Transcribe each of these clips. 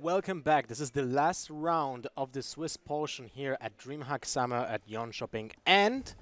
welcome back. This is the last round of the Swiss portion here at DreamHack Summer at Yon Shopping, and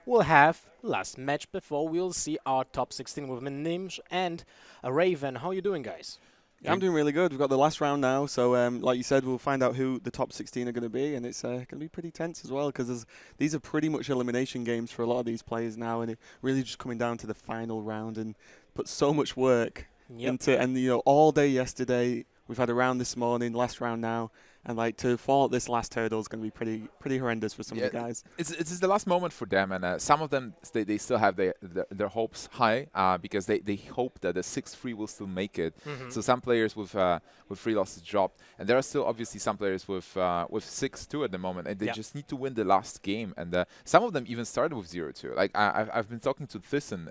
we'll have last match before we'll see our top 16 with Nimsh and Raven. How are you doing, guys? Yeah, I'm doing really good. We've got the last round now, so like you said, we'll find out who the top 16 are going to be, and it's going to be pretty tense as well, because these are pretty much elimination games for a lot of these players now, and it really just coming down to the final round, and put so much work into, and all day yesterday, we've had a round this morning, last round now, and like to fall at this last hurdle is going to be pretty horrendous for some of the guys. It's the last moment for them, and some of them they still have their hopes high because they hope that the 6-3 will still make it. So some players with 3 losses dropped, and there are still obviously some players with 6-2 at the moment, and they just need to win the last game. And some of them even started with 0-2. Like I've been talking to Thyssen,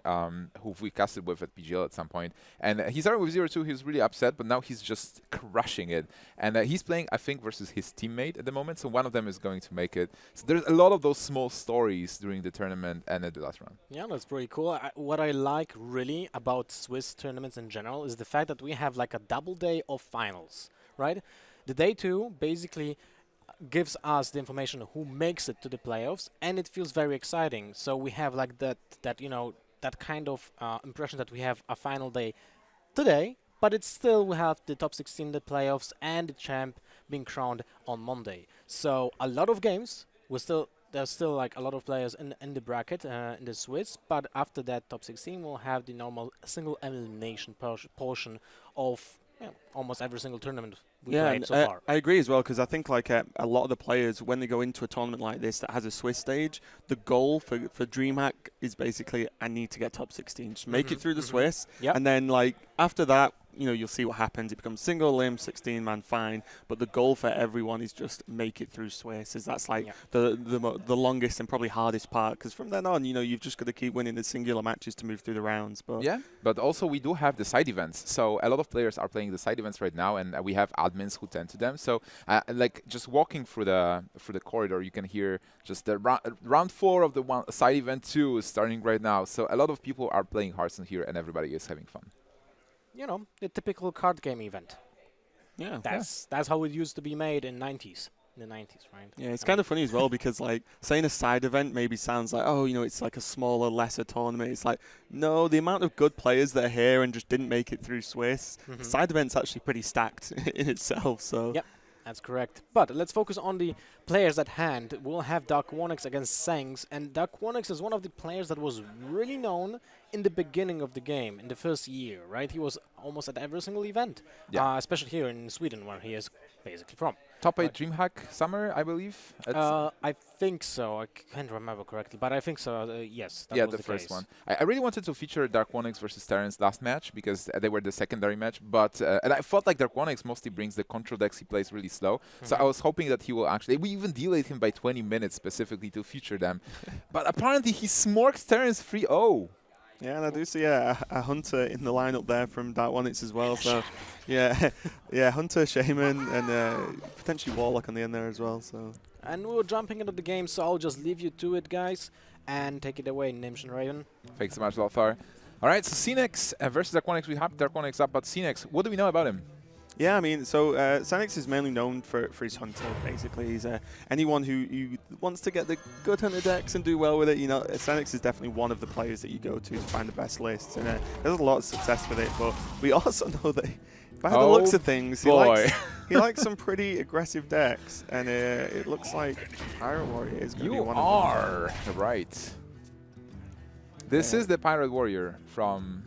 who we casted with at PGL at some point, and he started with 0-2. He was really upset, but now he's just crushing it, and he's playing, I think, versus his teammate at the moment, so one of them is going to make it. So there's a lot of those small stories during the tournament and at the last round. Yeah, that's pretty cool. What I like really about Swiss tournaments in general is the fact that we have like a double day of finals, right? The day 2 basically gives us the information of who makes it to the playoffs, and it feels very exciting. So we have like that kind of impression that we have a final day today, but it's still we have the top 16, the playoffs, and the champ being crowned on Monday. So a lot of games. There's still like a lot of players in the bracket in the Swiss, but after that top 16, we'll have the normal single elimination portion of almost every single tournament we played so far. I agree as well, because I think like a lot of the players, when they go into a tournament like this that has a Swiss stage, the goal for DreamHack is basically, I need to get top 16, just make it through the Swiss, and then like after that, you'll see what happens. It becomes single limb, 16-man, fine. But the goal for everyone is just make it through Swiss. That's like the longest and probably hardest part. Because from then on, you've just got to keep winning the singular matches to move through the rounds. But yeah, but also we do have the side events. So a lot of players are playing the side events right now, and we have admins who tend to them. So like just walking through the corridor, you can hear just the round 4 of the side event 2 is starting right now. So a lot of people are playing Hearthstone here, and everybody is having fun. The typical card game event. Yeah, that's how it used to be made in the 90s, right? Yeah, it's kind of funny as well, because like saying a side event maybe sounds like, it's like a smaller, lesser tournament. It's like, no, the amount of good players that are here and just didn't make it through Swiss, side event's actually pretty stacked in itself. So yep, that's correct. But let's focus on the players at hand. We'll have Darkwonyx against SenX, and Darkwonyx is one of the players that was really known in the beginning of the game, in the first year, right? He was almost at every single event, especially here in Sweden, where he is basically from. Top 8 DreamHack Summer, I believe? I think so. I can't remember correctly, but I think so. Yes, that was the first one. I really wanted to feature Darkwonyx versus Terrence last match, because they were the secondary match, but and I felt like Darkwonyx mostly brings the control decks. He plays really slow, so I was hoping that he will actually... We even delayed him by 20 minutes specifically to feature them, but apparently he smorked Terrence 3-0. Yeah, and I do see a Hunter in the lineup there from Darkwonyx as well. So, yeah, Hunter, Shaman, and potentially Warlock on the end there as well. So, and we're jumping into the game, so I'll just leave you to it, guys, and take it away, Nimsh and Raven. Thanks so much, Lothar. All right, so SenX versus Darkwonyx. We have Darkwonyx up, but SenX, what do we know about him? Yeah, I mean, so SenX is mainly known for his Hunter, basically. He's anyone who wants to get the good Hunter decks and do well with it. SenX is definitely one of the players that you go to find the best lists, and there's a lot of success with it. But we also know that by the looks of things, he likes some pretty aggressive decks, and it looks like Pirate Warrior is going to be one of them. You are right. This is the Pirate Warrior from...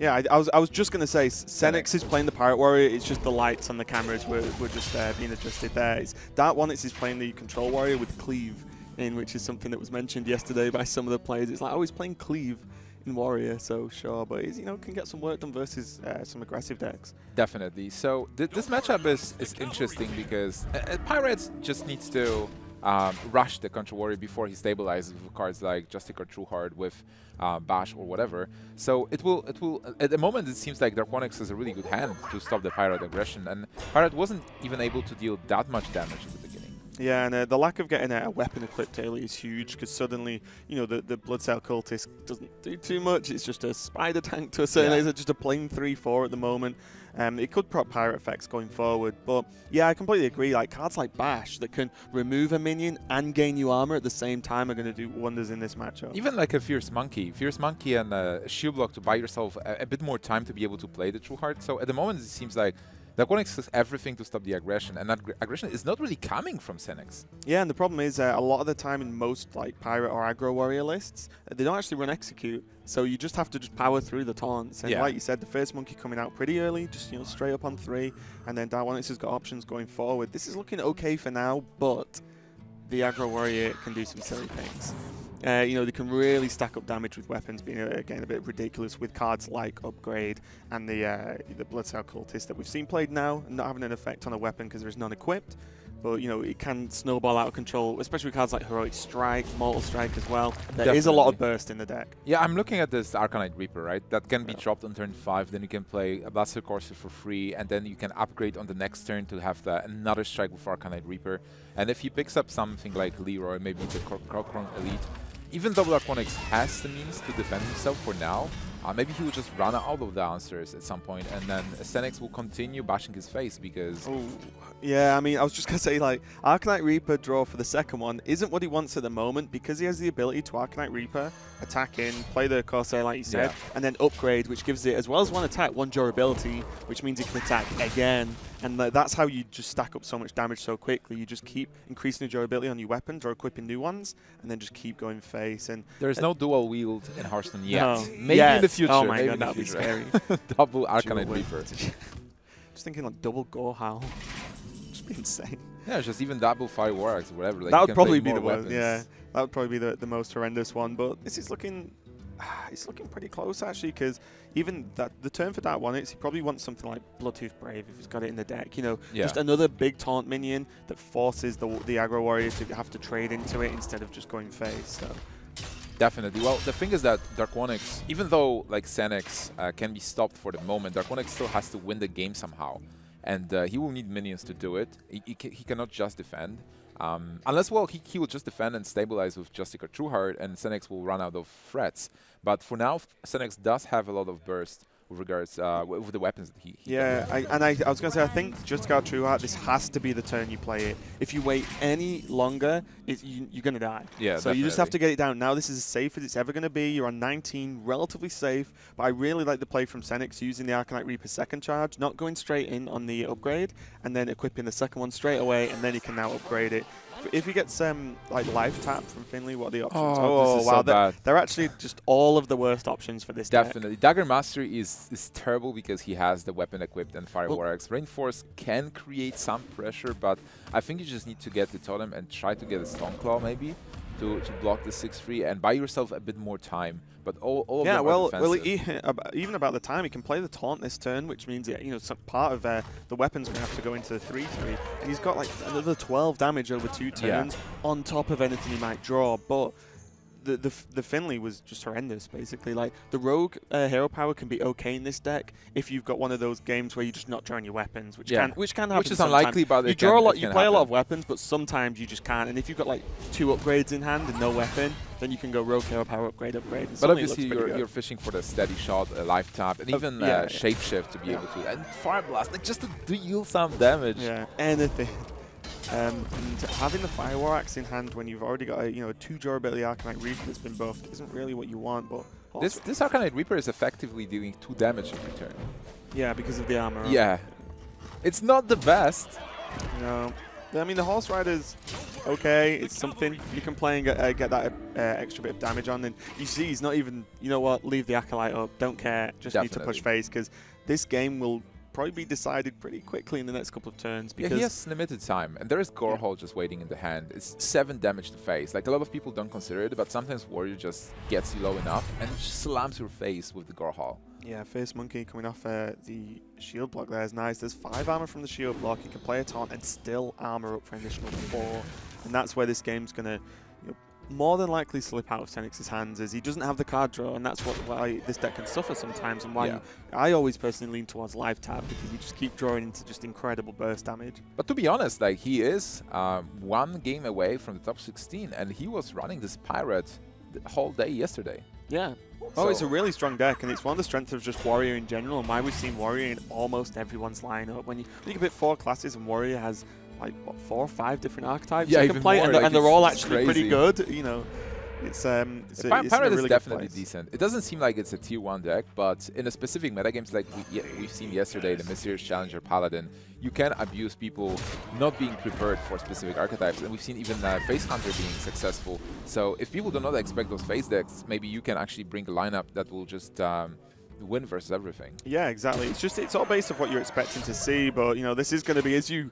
Yeah, I was just going to say, SenX is playing the Pirate Warrior. It's just the lights on the cameras were just being adjusted there. Darkwonyx is playing the Control Warrior with Cleave in, which is something that was mentioned yesterday by some of the players. It's like, he's playing Cleave in Warrior, so sure. But he's, can get some work done versus some aggressive decks. Definitely. So this matchup is interesting because Pirates just needs to rush the Control Warrior before he stabilizes with cards like Justic or Trueheart with Bash or whatever. So it will at the moment it seems like Darkwonyx has a really good hand to stop the Pirate aggression, and Pirate wasn't even able to deal that much damage at the beginning. Yeah, and the lack of getting a weapon equipped early is huge because suddenly, the Blood Cell Cultist doesn't do too much. It's just a spider tank to a certain extent, just a plain 3/4 at the moment. It could prop pirate effects going forward, but yeah, I completely agree. Like cards like Bash that can remove a minion and gain you armor at the same time are going to do wonders in this matchup. Even like a Fierce Monkey and a Shield Block to buy yourself a bit more time to be able to play the True Heart. So at the moment, it seems like Darkwonyx has everything to stop the aggression, and that aggression is not really coming from SenX. Yeah, and the problem is a lot of the time in most like pirate or aggro warrior lists, they don't actually run execute, so you just have to just power through the taunts. And like you said, the first monkey coming out pretty early, just straight up on 3, and then Darkwonyx has got options going forward. This is looking okay for now, but the aggro warrior can do some silly things. They can really stack up damage with weapons, being again a bit ridiculous with cards like Upgrade and the Blood Cell Cultist that we've seen played now, and not having an effect on a weapon because there is none equipped. But it can snowball out of control, especially with cards like Heroic Strike, Mortal Strike as well. There is a lot of burst in the deck. Yeah, I'm looking at this Arcanite Reaper, right? That can be dropped on turn 5, then you can play a Blaster Courser for free, and then you can upgrade on the next turn to have another strike with Arcanite Reaper. And if he picks up something like Leroy, maybe the Crocron Elite, even though Darkwonyx has the means to defend himself for now, maybe he will just run out of the answers at some point, and then SenX will continue bashing his face because... Yeah, I mean, I was just going to say, like, Arcanite Reaper draw for the second one isn't what he wants at the moment because he has the ability to Arcanite Reaper, attack in, play the Corsair like you said, and then upgrade, which gives it, as well as one attack, one durability, which means he can attack again. And that's how you just stack up so much damage so quickly. You just keep increasing the durability on your weapons or equipping new ones, and then just keep going face. And there's no dual wield in Hearthstone yet. No. Maybe in the future. Oh my maybe god, that'd be scary. Double Arcanite Reaper. Just thinking like double Gore Howl. Just be insane. Yeah, just even double Fire Warx or whatever. Like that would probably be the worst. worst. Yeah, that would probably be the most horrendous one. But this is looking... It's looking pretty close actually, because even the turn for Darkwonyx, he probably wants something like Bloodtooth Brave if he's got it in the deck. Just another big taunt minion that forces the aggro warrior to have to trade into it instead of just going face. So definitely. Well, the thing is that Darkwonyx, even though like SenX can be stopped for the moment, Darkwonyx still has to win the game somehow, and he will need minions to do it. He cannot just defend. Unless, well, he will just defend and stabilize with Justica Trueheart, and SenX will run out of threats. But for now, SenX does have a lot of burst with regards with the weapons that he I was going to say, I think Justica Trueheart, this has to be the turn you play it. If you wait any longer, you're going to die. Yeah, so you just have to get it down. Now this is as safe as it's ever going to be. You're on 19, relatively safe. But I really like the play from SenX using the Arcanite Reaper second charge, not going straight in on the upgrade, and then equipping the second one straight away, and then you can now upgrade it. If he gets like life tap from Finley, what are the options? Oh, wow, so they're actually just all of the worst options for this definitely deck. Dagger Mastery is terrible because he has the weapon equipped and Fire Warx. Reinforce can create some pressure, but I think you just need to get the totem and try to get a Stoneclaw maybe to block the 6-3 and buy yourself a bit more time. But all of them are defensive. Even about the time, he can play the taunt this turn, which means that, some part of the weapon's going to have to go into the 3-3. And he's got like another 12 damage over 2 turns on top of anything he might draw. But the Finley was just horrendous, basically. Like, the Rogue hero power can be okay in this deck if you've got one of those games where you're just not drawing your weapons, which can happen. Which is sometimes. unlikely, but you draw a lot. You play a lot of weapons, but sometimes you just can't. And if you've got like 2 upgrades in hand and no weapon, then you can go Rogue hero power upgrade. But obviously you're fishing for the steady shot, a life tap, and even shapeshift to be able to, and Fire Blast, like just to deal some damage. Yeah, anything. And having the Fire Warx in hand when you've already got a 2 durability Arcanite Reaper that's been buffed isn't really what you want. But this Arcanite Reaper is effectively dealing 2 damage in return. Yeah, because of the armor. Yeah, it's not the best. No, I mean the Horse Rider's okay. It's something you can play and get that extra bit of damage on. And you see, he's not even. You know what? Leave the Acolyte up. Don't care. Just need to push face because this game will probably be decided pretty quickly in the next couple of turns. Because he has limited time, and there is Gorehole just waiting in the hand. It's 7 damage to face. Like, a lot of people don't consider it, but sometimes Warrior just gets you low enough and just slams your face with the Gorehole. Yeah, Face Monkey coming off the shield block there is nice. There's 5 armor from the shield block. You can play a taunt and still armor up for an additional 4. And that's where this game's going to more than likely slip out of SenX's hands is he doesn't have the card draw, and that's why this deck can suffer sometimes, and why I always personally lean towards live tap, because you just keep drawing into just incredible burst damage. But to be honest, like, he is one game away from the top 16, and he was running this Pirate the whole day yesterday. Yeah. Oh, it's a really strong deck, and it's one of the strengths of just Warrior in general, and why we've seen Warrior in almost everyone's lineup. When you think of it, 4 classes, and Warrior has like what, 4 or 5 different archetypes you can play, more, and, like, and they're all actually crazy. pretty good. You know, it's Pirate really is definitely decent. It doesn't seem like it's a tier 1 deck, but in a specific metagames like we've seen yesterday, the Mysterious Challenger Paladin, you can abuse people not being prepared for specific archetypes, and we've seen even Face Hunter being successful. So if people do not expect those face decks, maybe you can actually bring a lineup that will just win versus everything. Yeah, exactly. It's all based off what you're expecting to see, but you know, this is going to be, as you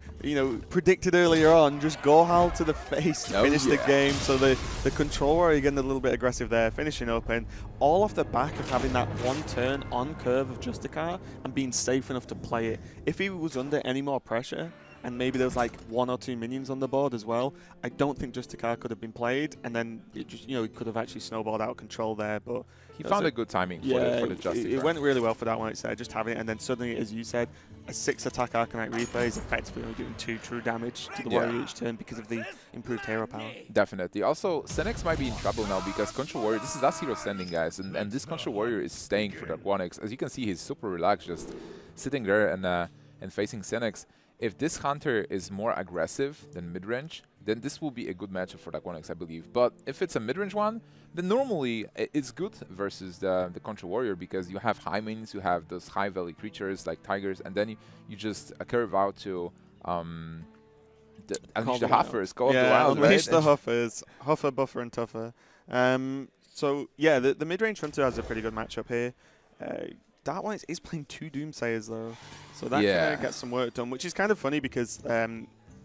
predicted earlier on, just Gohal to the face to finish the game. So the controller, you're getting a little bit aggressive there, finishing up, and all off the back of having that one turn on curve of Justicar and being safe enough to play it. If he was under any more pressure, and maybe there was like 1 or 2 minions on the board as well, I don't think Justicar could have been played, and then it just, it could have actually snowballed out of control there. But he found a good timing for the Justicar. It went really well for that one. It's just having it, and then suddenly, as you said, a 6 attack Arcanite replay is effectively only doing 2 true damage to the warrior each turn because of the improved hero power. Definitely. Also, SenX might be in trouble now because Control Warrior, this is last hero standing, guys, and this Control Warrior is staying for Darkwonyx. As you can see, he's super relaxed, just sitting there and facing SenX. If this Hunter is more aggressive than mid-range, then this will be a good matchup for Darkwonyx, I believe. But if it's a mid-range one, then normally it's good versus the Control Warrior, because you have high minions, you have those high value creatures like tigers, and then you just curve out to unleash the Huffers, go up the wild, unleash right? the Huffers, Huffer, Buffer, and Tougher. So yeah, the mid-range Hunter has a pretty good matchup here. Darkwonyx is playing 2 Doomsayers though, so that can get some work done, which is kind of funny because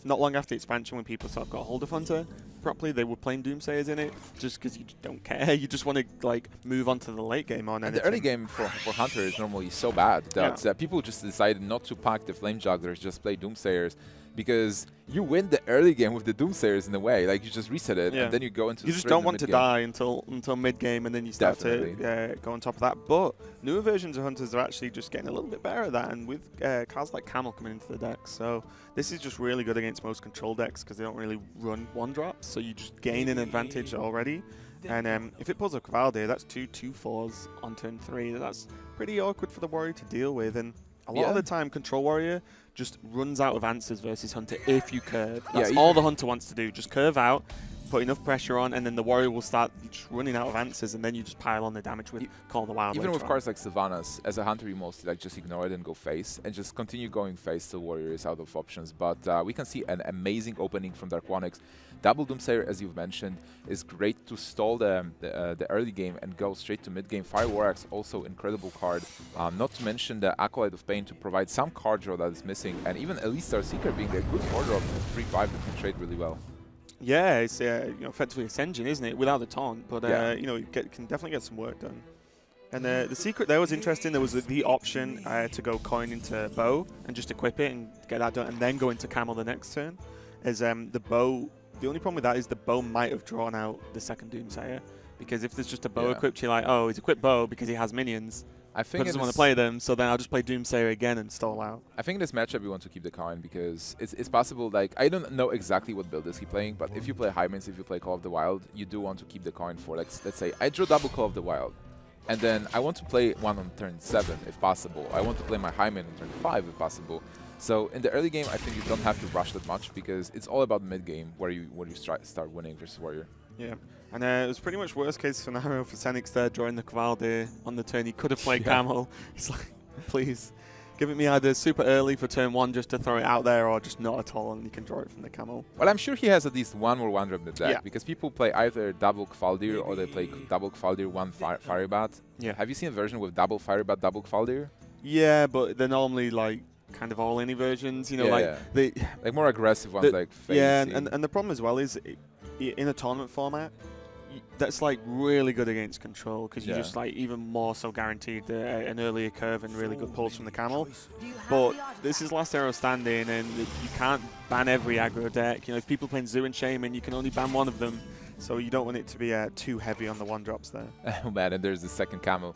not long after the expansion, when people sort of got hold of Hunter properly, they were playing Doomsayers in it just because you don't care. You just want to like move on to the late game on anything. The early game for Hunter is normally so bad that people just decided not to pack the Flame Jugglers, just play Doomsayers, because you win the early game with the Doomsayers in a way. Like, you just reset it, and then you go into you just don't want to die until mid-game, and then you start to go on top of that. But newer versions of Hunters are actually just getting a little bit better at that, and with cards like Camel coming into the deck. So this is just really good against most control decks because they don't really run 1-drops, so you just gain an advantage already. And if it pulls a Cavalde, that's 2 2/4s on turn 3. That's pretty awkward for the warrior to deal with, and a lot of the time, Control Warrior just runs out of answers versus Hunter if you curve. That's all the Hunter wants to do. Just curve out, put enough pressure on, and then the Warrior will start just running out of answers, and then you just pile on the damage with Call the Wild. Even with cards like Sylvanas, as a Hunter, you mostly like just ignore it and go face, and just continue going face till Warrior is out of options. But we can see an amazing opening from Darkwonyx. Double Doomsayer, as you've mentioned, is great to stall the early game and go straight to mid game. Fire Warrax, also incredible card. Not to mention the Acolyte of Pain to provide some card draw that is missing, and even Elite Star Seeker being a good card draw for 3/5 that can trade really well. Yeah, it's effectively Ascension, isn't it? Without the taunt, but it can definitely get some work done. And the secret there was interesting. There was the option to go coin into bow and just equip it and get that done, and then go into camel the next turn. As the bow. The only problem with that is the bow might have drawn out the second Doomsayer, because if there's just a bow equipped, you're like, oh, he's equipped bow because he has minions. I think but doesn't want to play them, so then I'll just play Doomsayer again and stall out. I think in this matchup you want to keep the coin because it's possible. Like, I don't know exactly what build is he playing, but if you play Hymens, if you play Call of the Wild, you do want to keep the coin for, like, let's say I draw double Call of the Wild, and then I want to play one on turn 7 if possible. I want to play my Hymen on turn 5 if possible. So in the early game, I think you don't have to rush that much because it's all about mid game where you start winning versus Warrior. Yeah, and it was pretty much worst case scenario for SenX there, drawing the Cavalde on the turn. He could have played Camel. It's like, please, give it me either super early for turn 1 just to throw it out there, or just not at all, and you can draw it from the Camel. Well, I'm sure he has at least one more 1-drop in the deck because people play either double Kvaldir or they play double Kvaldir, 1 Firebat. Yeah. Have you seen a version with double Firebat, double Kvaldir? Yeah, but they're normally like kind of all any versions, like more aggressive ones, like Phase. Yeah, and the problem as well is in a tournament format, that's like really good against control because you're just like even more so guaranteed an earlier curve and really good pulls from the camel. But this is last hero standing, and you can't ban every aggro deck. If people playing Zoo and Shaman, you can only ban one of them. So you don't want it to be too heavy on the 1-drops there. Oh man, and there's the second camo.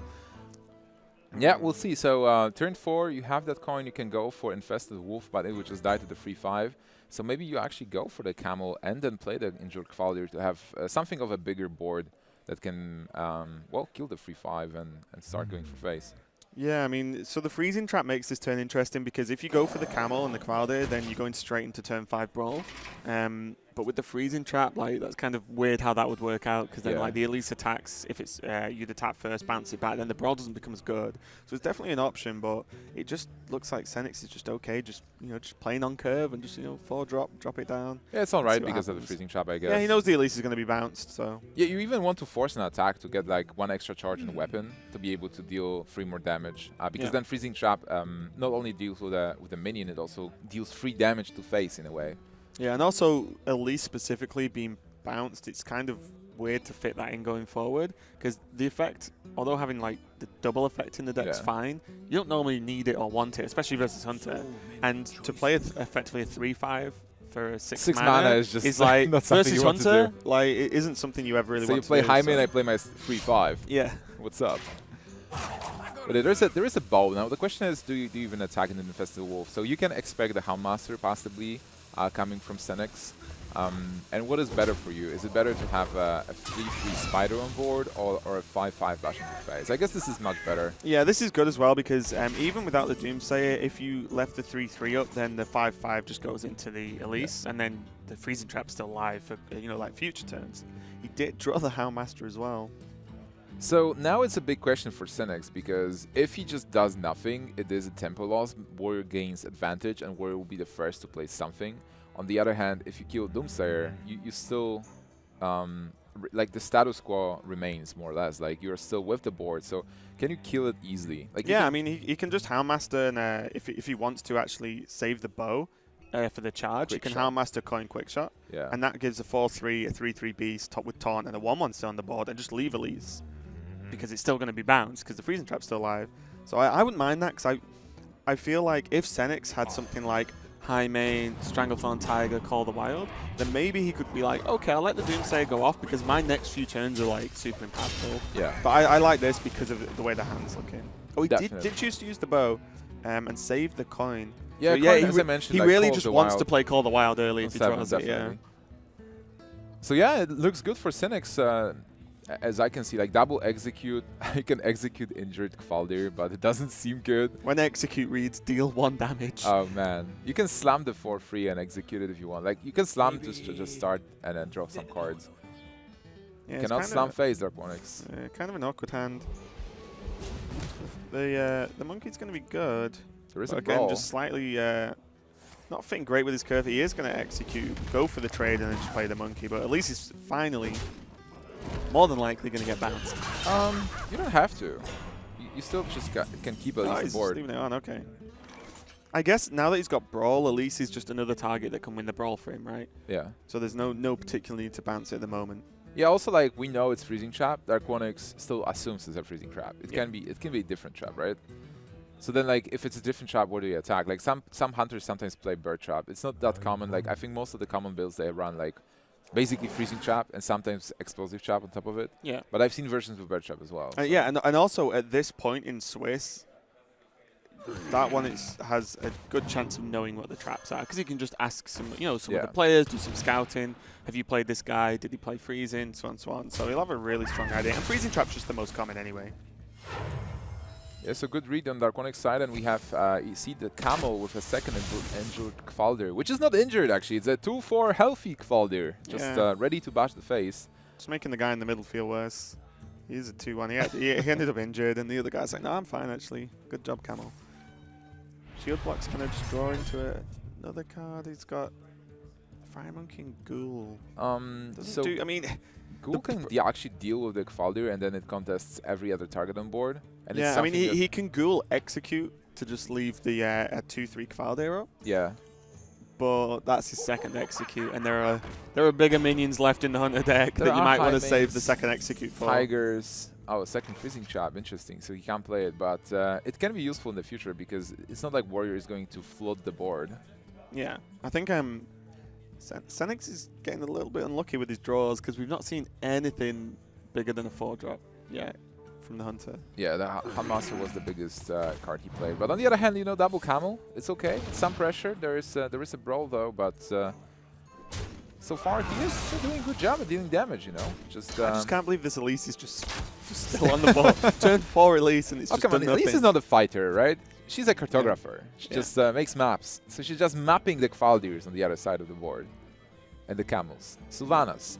Yeah, we'll see. So turn 4, you have that coin, you can go for Infested Wolf, but it would just die to the free 5. So maybe you actually go for the camel and then play the Injured Cavalier to have something of a bigger board that can, well, kill the free 5 and start going for face. Yeah, I mean, so the freezing trap makes this turn interesting because if you go for the camel and the Cavalier, then you're going straight into turn 5 brawl. But with the freezing trap, like, that's kind of weird how that would work out because then like the Elise attacks, if it's you'd attack first, bounce it back, then the brawl doesn't become as good. So it's definitely an option, but it just looks like SenX is just okay, just just playing on curve and just 4-drop, drop it down. Yeah, it's all right because of the freezing trap, I guess. Yeah, he knows the Elise is going to be bounced, so. Yeah, you even want to force an attack to get like 1 extra charge in the weapon to be able to deal 3 more damage, because then freezing trap not only deals with the minion, it also deals 3 damage to face in a way. Yeah, and also Elise specifically being bounced, it's kind of weird to fit that in going forward because the effect, although having like the double effect in the deck's fine, you don't normally need it or want it, especially versus Hunter. And to play effectively a 3/5 for a 6 mana is just like not something versus you want Hunter, to do. like it isn't something you ever really want to do. So you play high main, I play my 3/5. Yeah. What's up? But there is a bow. Now the question is, do you even attack in the Infested Wolf? So you can expect the Houndmaster possibly coming from SenX. And what is better for you? Is it better to have a 3/3 Spider on board or a 5/5 Bash into face? I guess this is much better. Yeah, this is good as well because even without the Doomsayer, if you left the 3/3 up, then the 5/5 just goes into the Elise, and then the freezing trap's still live for like future turns. He did draw the Houndmaster as well. So now it's a big question for SenX because if he just does nothing, it is a tempo loss. Warrior gains advantage, and Warrior will be the first to play something. On the other hand, if you kill Doomsayer, you still, like the status quo remains more or less. Like you're still with the board, so can you kill it easily? Like yeah, I mean he can just Houndmaster, and if he wants to actually save the bow for the charge, he can Houndmaster coin quick shot. Yeah. And that gives a 4/3, a 3/3 beast, top with taunt, and a 1/1 still on the board, and just leave Elise because it's still going to be bounced because the freezing trap's still alive. So I wouldn't mind that because I feel like if SenX had something like High Main, Stranglethorn Tiger, Call the Wild, then maybe he could be like, okay, I'll let the Doomsayer go off because my next few turns are like super impactful. Yeah. But I like this because of the way the hand's looking. Oh, he did choose to use the bow and save the coin. Yeah, so, yeah, as I mentioned, he like really just wants to play Call the Wild early if he draws it. Yeah. So yeah, it looks good for SenX. As I can see, like double execute, I can execute Injured Cavalier, but it doesn't seem good. When execute reads, deal 1 damage. Oh man, you can slam the 4/3 and execute it if you want. Like you can slam to just start and then draw some cards. Yeah, cannot slam face Darkwonyx. Kind of an awkward hand. The monkey's going to be good. There is but a again, brawl. just slightly not fitting great with his curve. He is going to execute, go for the trade, and then just play the monkey. But at least he's finally more than likely going to get bounced. You don't have to. You still just can keep Elise on board. Just leaving it on, okay. I guess now that he's got Brawl, Elise is just another target that can win the Brawl for him, right? Yeah. So there's no particular need to bounce it at the moment. Yeah, also like we know it's freezing trap. Darkwonyx still assumes it's a freezing trap. It can be a different trap, right? So then like if it's a different trap, what do you attack? Like some hunters sometimes play bird trap. It's not that common. Like I think most of the common builds they run like basically freezing trap and sometimes explosive trap on top of it. Yeah. But I've seen versions with bird trap as well. So. Yeah, and also at this point in Swiss, that one has a good chance of knowing what the traps are because you can just ask some of the players, do some scouting. Have you played this guy? Did he play freezing? So on, so on. So he'll have a really strong idea. And freezing trap's just the most common anyway. Yeah, so good read on Darkwonyx side, and we have you see the camel with a second injured Cavalier, which is not injured actually. It's a 2/4 healthy Cavalier, just ready to bash the face. Just making the guy in the middle feel worse. He's a 2/1. He ended up injured, and the other guy's like, "No, I'm fine actually. Good job, camel." Shield block's gonna just draw into it. Another card. He's got Fire Monkey and Ghoul. I mean, Ghoul can actually deal with the Cavalier, and then it contests every other target on board. And yeah, I mean, he can Ghoul execute to just leave the 2/3 Cavalier up. Yeah. But that's his second execute, and there are bigger minions left in the Hunter deck that you might want to save the second execute for. Tigers. Oh, a second freezing trap. Interesting. So he can't play it, but it can be useful in the future because it's not like Warrior is going to flood the board. Yeah, I think SenX is getting a little bit unlucky with his draws because we've not seen anything bigger than a 4-drop yet from the Hunter. Yeah, the Huntmaster was the biggest card he played. But on the other hand, you know, double camel, it's okay. Some pressure. There is a brawl though, but so far he is doing a good job at dealing damage. You know, I just can't believe this Elise is just still on the ball. Turn 4 Elise and it's just come on, done nothing. Elise is not a fighter, right? She's a cartographer. She just makes maps. So she's just mapping the Kvaldirs on the other side of the board. And the camels. Sylvanas.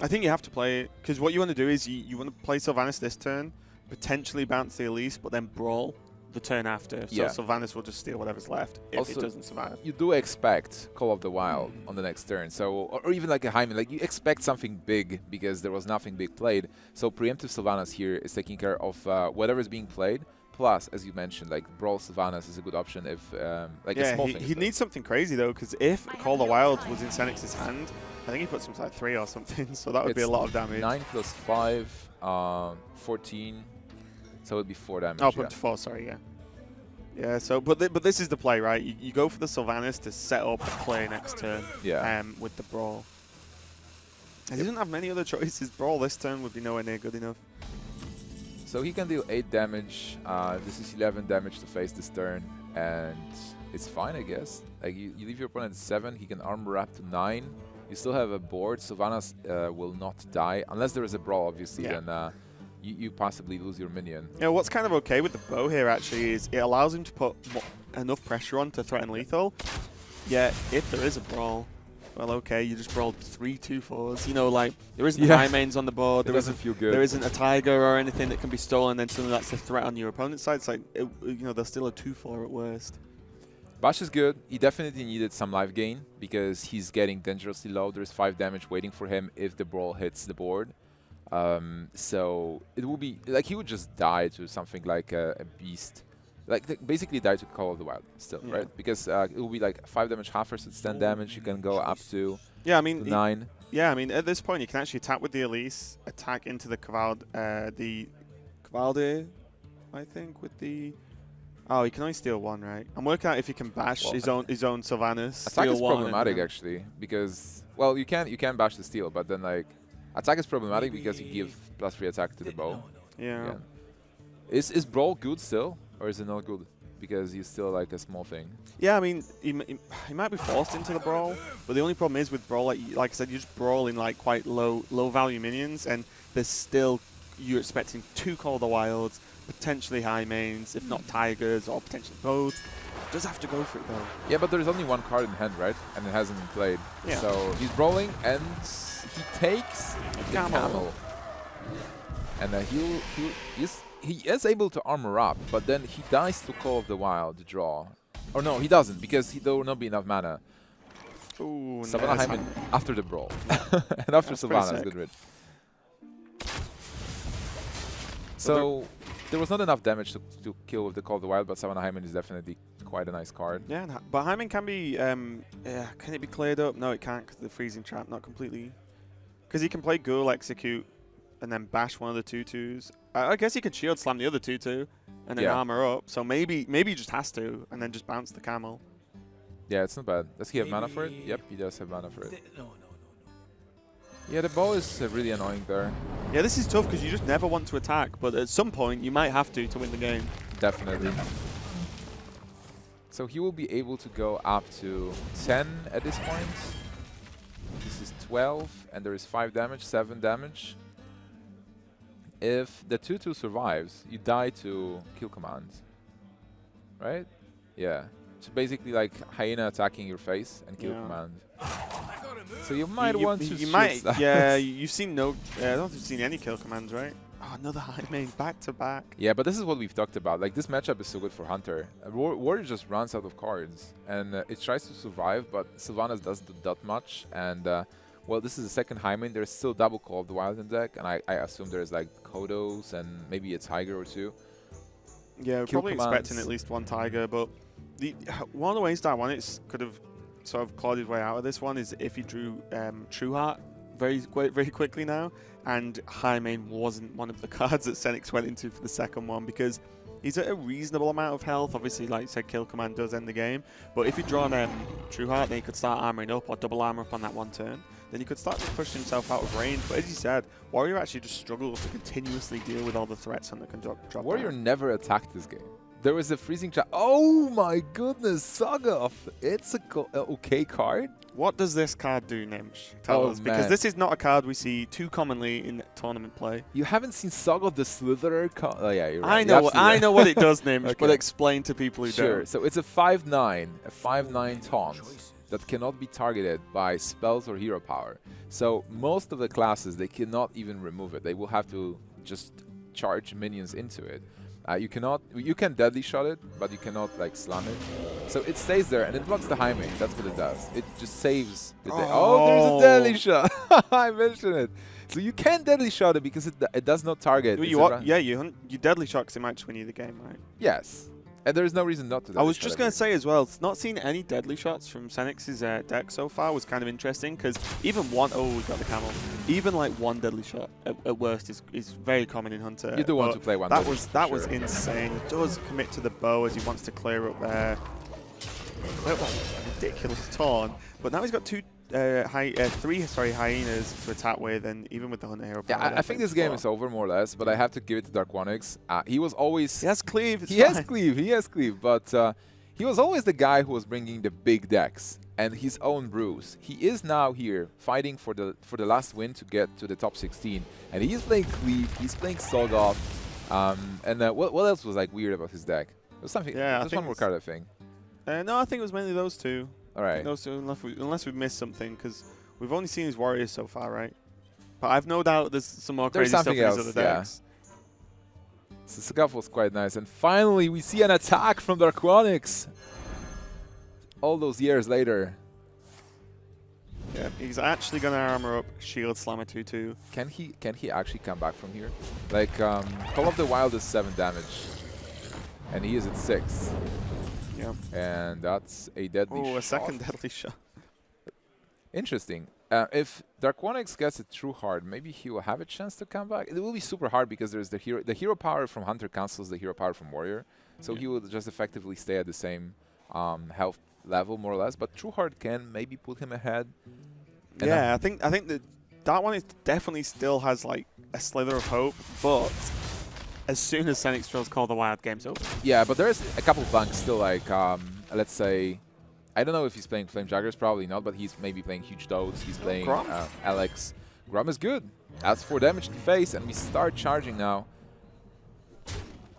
I think you have to play it, because what you want to do is you want to play Sylvanas this turn, potentially bounce the Elise, but then brawl the turn after. So Sylvanas will just steal whatever's left if also, it doesn't survive. You do expect Call of the Wild on the next turn. So, or even like a Hymen. Like you expect something big because there was nothing big played. So preemptive Sylvanas here is taking care of whatever is being played. Plus, as you mentioned, like Brawl Sylvanas is a good option if like a small thing. He needs something crazy though, because if Call of the Wild was in SenX's hand, I think he puts him like 3 or something, so that would be a lot of damage. 9 plus 5, 14, so it would be 4 damage. Oh, put to 4, sorry, yeah. Yeah, so, but this is the play, right? You go for the Sylvanas to set up the play next turn with the Brawl. And he doesn't have many other choices. Brawl this turn would be nowhere near good enough. So he can deal 8 damage. This is 11 damage to face this turn, and it's fine, I guess. Like you leave your opponent at 7, he can armor up to 9. You still have a board. Sylvanas will not die unless there is a brawl. Obviously, then you possibly lose your minion. Yeah, what's kind of okay with the bow here actually is it allows him to put enough pressure on to threaten lethal. Yeah, if there is a brawl. Well, okay, you just brawled 3 2-4s. You know, like, there isn't high mains on the board. There doesn't feel good. There isn't a tiger or anything that can be stolen, and suddenly that's a threat on your opponent's side. It's like, you know, they're still a 2-4 at worst. Bash is good. He definitely needed some life gain because he's getting dangerously low. There's 5 damage waiting for him if the brawl hits the board. So it will be, like, he would just die to something like a beast. Like, basically die to Call of the Wild still, right? Because it will be like 5 damage halfers, it's 10 damage. You can go up to 9. Yeah, I mean, at this point, you can actually attack with the Elise, attack into the Kvaldir, I think, with the... Oh, he can only steal 1, right? I'm working out if he can bash his own Sylvanas. Attack is problematic, actually, because... Well, you can bash the steal, but then, like... Attack is problematic because you give +3 attack to the bow. Yeah. Is Brawl good still? Or is it not good because he's still like a small thing? Yeah, I mean, he might be forced into the Brawl, but the only problem is with Brawl, like I said, you're just brawling like quite low value minions, and there's still, you're expecting 2 Call of the Wilds, potentially high mains, if not tigers, or potentially both. Does have to go for it though. Yeah, but there's only 1 card in hand, right? And it hasn't been played. Yeah. So he's brawling and he takes the camel. And he is able to armor up, but then he dies to Call of the Wild to draw. Or no, he doesn't, because there will not be enough mana. Ooh, Savannah Hyman after the brawl. And after Sylvanas, good rid. So there was not enough damage to kill with the Call of the Wild, but Savannah Hyman is definitely quite a nice card. Yeah, but Hyman can be, can it be cleared up? No, it can't, because the freezing trap, not completely. Because he can play Ghoul, Execute, and then bash one of the 2/2s. I guess he could shield slam the other 2/2 and then armor up. So maybe he just has to, and then just bounce the camel. Yeah, it's not bad. Does he have mana for it? Yep, he does have mana for it. Yeah, the bow is really annoying there. Yeah, this is tough because you just never want to attack, but at some point you might have to win the game. Definitely. So he will be able to go up to 10 at this point. This is 12, and there is 5 damage, 7 damage. If the 2/2 survives, you die to kill command. Right? Yeah. So basically like Hyena attacking your face and kill command. So you might want to shoot that. Yeah, you've seen I don't think you've seen any kill commands, right? Oh, another high main back to back. Yeah, but this is what we've talked about. Like, this matchup is so good for Hunter. Warrior just runs out of cards, and it tries to survive, but Sylvanas doesn't do that much. And well, this is the second high main. There's still double Call of the Wild in deck, and I assume there's like Kodos and maybe a Tiger or 2. Yeah, we're probably expecting at least 1 Tiger, but one of the ways Darkwonyx could have sort of clawed his way out of this one is if he drew True Heart very quickly now. And High Main wasn't one of the cards that SenX went into for the second one because he's at a reasonable amount of health. Obviously, like I said, Kill Command does end the game. But if you draw on True Heart, then he could start armoring up or double armor up on that one turn. Then he could start to push himself out of range. But as you said, Warrior actually just struggles to continuously deal with all the threats on the drop Warrior down. never attacked this game. There was a freezing trap. Oh my goodness, Saga! It's a okay card. What does this card do, Nimsh? Tell us, because this is not a card we see too commonly in tournament play. You haven't seen Saga the Slitherer card? Oh yeah, you're right. I know what it does, Nimsh, okay. But explain to people who don't. So it's a 5/9, taunt that cannot be targeted by spells or hero power. So most of the classes, they cannot even remove it. They will have to just charge minions into it. You can deadly shot it, but you cannot like slam it. So it stays there and it blocks the high main. That's what it does. It just saves the day. Oh, there's a deadly shot. I mentioned it. So you can deadly shot it because it does not target. You deadly shot because it might just win you the game, right? Yes. And there's no reason not to. I was just going to say as well, not seeing any deadly shots from SenX's deck so far was kind of interesting because even one, we got the camel. Even like one deadly shot at worst is very common in Hunter. You do want to play one. That was insane. He does commit to the bow as he wants to clear up there. That was a ridiculous taunt. But now he's got three hyenas to attack with, and even with the Hunter hero. Yeah, I think this game is over more or less, but I have to give it to Darkwonyx. He was always... He has cleave. He has cleave, but he was always the guy who was bringing the big decks and his own brews. He is now here fighting for the last win to get to the top 16, and he's playing cleave. He's playing Solgoth. What else was like weird about his deck? There was something. Yeah, there's one more card, I think. No, I think it was mainly those two. All right. Those two, unless we've missed something, because we've only seen his Warriors so far, right? But I've no doubt there's some more crazy stuff in his other decks. Yeah. So Sagat was quite nice. And finally, we see an attack from Darkwonyx. All those years later. Yeah, he's actually going to armor up Shield Slammer 2/2. Can he actually come back from here? Like, Call of the Wild is 7 damage. And he is at 6. Yeah. And that's a deadly shot. Oh, a second deadly shot. Interesting. If Darkwonyx gets a true hard, maybe he will have a chance to come back. It will be super hard because there's the hero power from Hunter cancels the hero power from Warrior. So he will just effectively stay at the same health level, more or less. But true hard can maybe put him ahead. And yeah, I think that one definitely still has like a slither of hope, but as soon as SenX draws Call the Wild, game's over. Yeah, but there's a couple bunks still, like, let's say, I don't know if he's playing Flame Jaggers, probably not, but he's maybe playing Huge Toads, he's playing Alex. Grum is good. That's 4 damage to face, and we start charging now.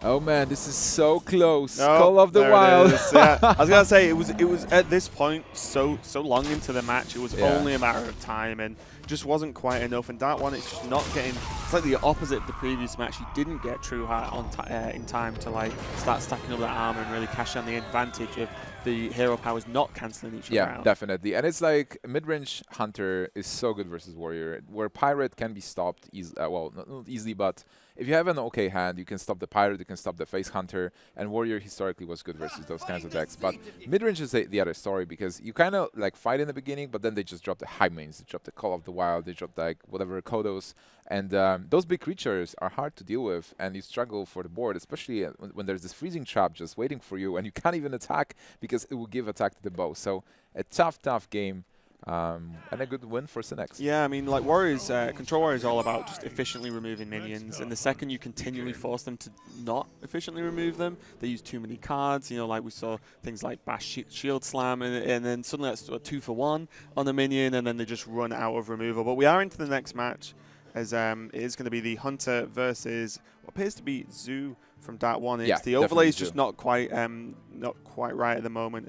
Oh man, this is so close. Oh, Call of the Wild. Yeah. I was gonna say it was at this point so long into the match, it was only a matter of time and just wasn't quite enough. And that one, it's just not getting. It's like the opposite of the previous match. He didn't get True Heart on in time to like start stacking up that armor and really cash on the advantage of the hero powers not cancelling each other out. Yeah, definitely. And it's like mid-range Hunter is so good versus Warrior, where Pirate can be stopped well, not easily, but if you have an okay hand, you can stop the Pirate, you can stop the Face Hunter, and Warrior historically was good versus those kinds of decks. But mid-range is the other story, because you kind of like fight in the beginning, but then they just drop the high mains, they drop the Call of the Wild, they drop like whatever Kodos, and those big creatures are hard to deal with, and you struggle for the board, especially when there's this freezing trap just waiting for you, and you can't even attack because it will give attack to the bow. So a tough game. And a good win for SenX. Yeah, I mean, like Warriors, Control Warrior is all about just efficiently removing minions, and the second you continually force them to not efficiently remove them, they use too many cards. You know, like we saw things like Bash Shield Slam, and then suddenly that's a 2-for-1 on the minion, and then they just run out of removal. But we are into the next match, as it is going to be the Hunter versus what appears to be Zoo from Darkwonyx. Yeah, the overlay is just not quite right at the moment.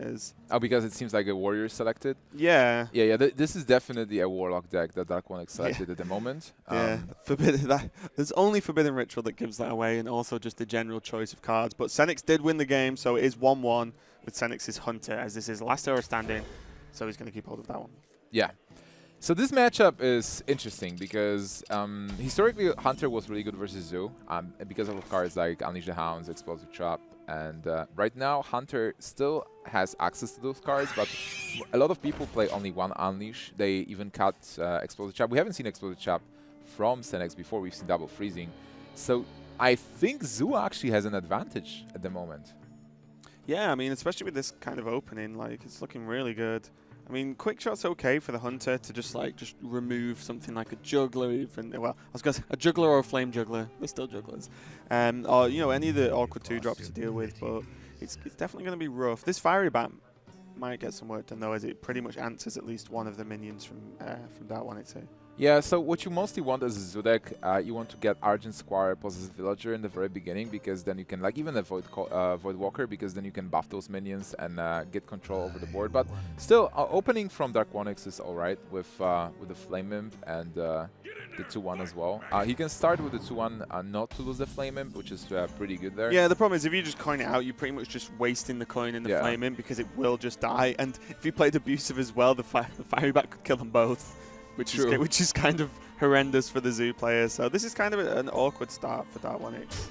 Because it seems like a Warrior selected. Yeah. This is definitely a Warlock deck that Darkwonyx selected at the moment. Yeah, there's only Forbidden Ritual that gives that away, and also just the general choice of cards. But SenX did win the game, so it is 1-1 with SenX's Hunter, as this is last hero standing. So he's going to keep hold of that one. Yeah. So this matchup is interesting because historically Hunter was really good versus Zoo because of cards like Unleash the Hounds, Explosive Trap, and right now Hunter still has access to those cards, but a lot of people play only one Unleash. They even cut Explosive Chap. We haven't seen Explosive Chap from SenX before. We've seen double freezing. So I think Zoo actually has an advantage at the moment. Yeah, I mean, especially with this kind of opening, like, it's looking really good. I mean, quick shot's okay for the hunter to just remove something like a juggler, even. Well, I was going to say a juggler or a flame juggler. They're still jugglers, or you know, any of the awkward 2-drops to deal with. But it's definitely going to be rough. This fiery bat might get some work done though, as it pretty much answers at least one of the minions from Darkwonyx. Yeah, so what you mostly want as a Zoo deck, you want to get Argent Squire, Possessed Villager in the very beginning, because then you can, like, even avoid Void Walker, because then you can buff those minions and get control over the board. But still, opening from Darkwonyx is alright with the Flame Imp and the 2-1 as well. He can start with the 2-1 not to lose the Flame Imp, which is pretty good there. Yeah, the problem is if you just coin it out, you're pretty much just wasting the coin in the Flame Imp, because it will just die. And if you played Abusive as well, the Fiery Bat could kill them both. Which is kind of horrendous for the Zoo players. So this is kind of an awkward start for Darkwonyx.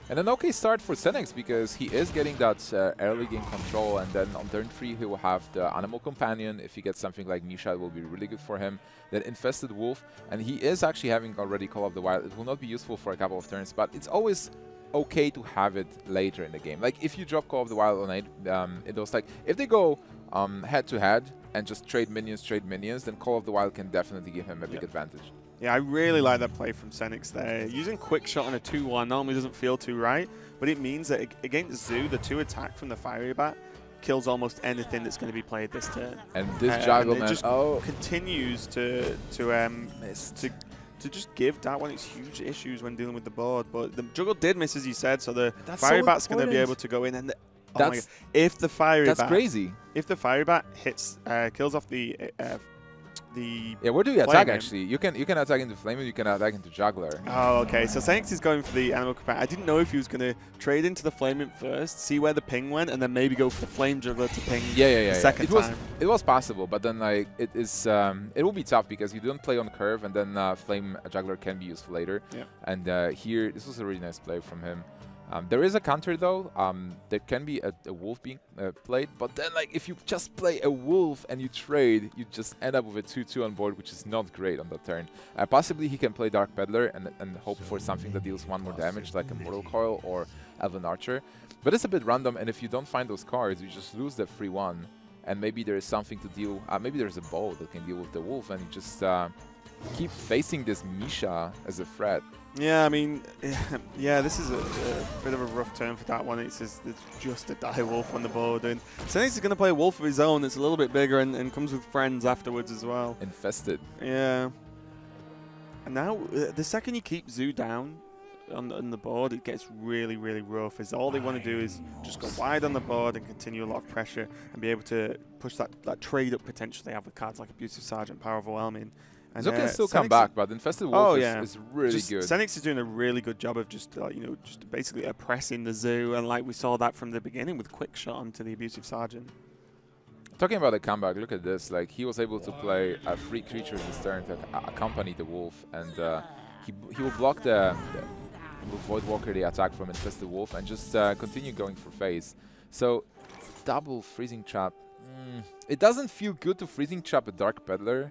And an okay start for SenX, because he is getting that early game control, and then on turn 3 he will have the Animal Companion. If he gets something like Misha, it will be really good for him. Then Infested Wolf, and he is actually having already Call of the Wild. It will not be useful for a couple of turns, but it's always okay to have it later in the game. Like if you drop Call of the Wild on 8, it was like, if they go head-to-head, and just trade minions, then Call of the Wild can definitely give him a big advantage. Yeah, I really like that play from SenX there. Using Quick Shot on a 2-1 normally doesn't feel too right, but it means that against Zoo, the 2 attack from the Fiery Bat kills almost anything that's going to be played this turn. And this juggle, and man, just continues to just give Darkwonyx huge issues when dealing with the board. But the juggle did miss, as you said, so the Fiery Bat's going to be able to go in. And if the Fiery Bat, that's crazy. If the Fiery Bat hits, kills off the where do you attack actually? You can attack into Flame, you can attack into Juggler. Oh, okay. So SenX is going for the Animal Companion. I didn't know if he was going to trade into the Flame Imp first, see where the ping went, and then maybe go for the Flame Juggler to ping the second time. It was possible, but then like it will be tough because you don't play on curve, and then Flame Juggler can be useful later. Yeah. And here, this was a really nice play from him. There is a counter though. There can be a wolf being played, but then like if you just play a wolf and you trade, you just end up with a 2-2 on board, which is not great on that turn. Possibly he can play Dark Peddler and hope for something that deals 1 more damage, like a Mortal Coil or Elven Archer. But it's a bit random, and if you don't find those cards, you just lose the free 1. And maybe there is something to deal. Maybe there's a bow that can deal with the wolf, and you just keep facing this Misha as a threat. Yeah, I mean, yeah, this is a bit of a rough turn for that one. It's just a die wolf on the board, and SenX is going to play a wolf of his own that's a little bit bigger and comes with friends afterwards as well. Infested. Yeah. And now, the second you keep Zoo down on the board, it gets really, really rough. As all they want to do is just go wide on the board and continue a lot of pressure and be able to push that trade up potentially they have with cards like Abusive Sergeant, Power Overwhelming. And Zoo can still come back, but Infested Wolf is really good. SenX is doing a really good job of just just basically oppressing the Zoo, and like we saw that from the beginning with Quick Shot onto the Abusive Sergeant. Talking about the comeback, look at this. Like he was able to play 3 creatures this turn to accompany the wolf, and he will block the Void Walker the attack from Infested Wolf and just continue going for phase. So double Freezing Trap. It doesn't feel good to Freezing Trap a Dark Peddler.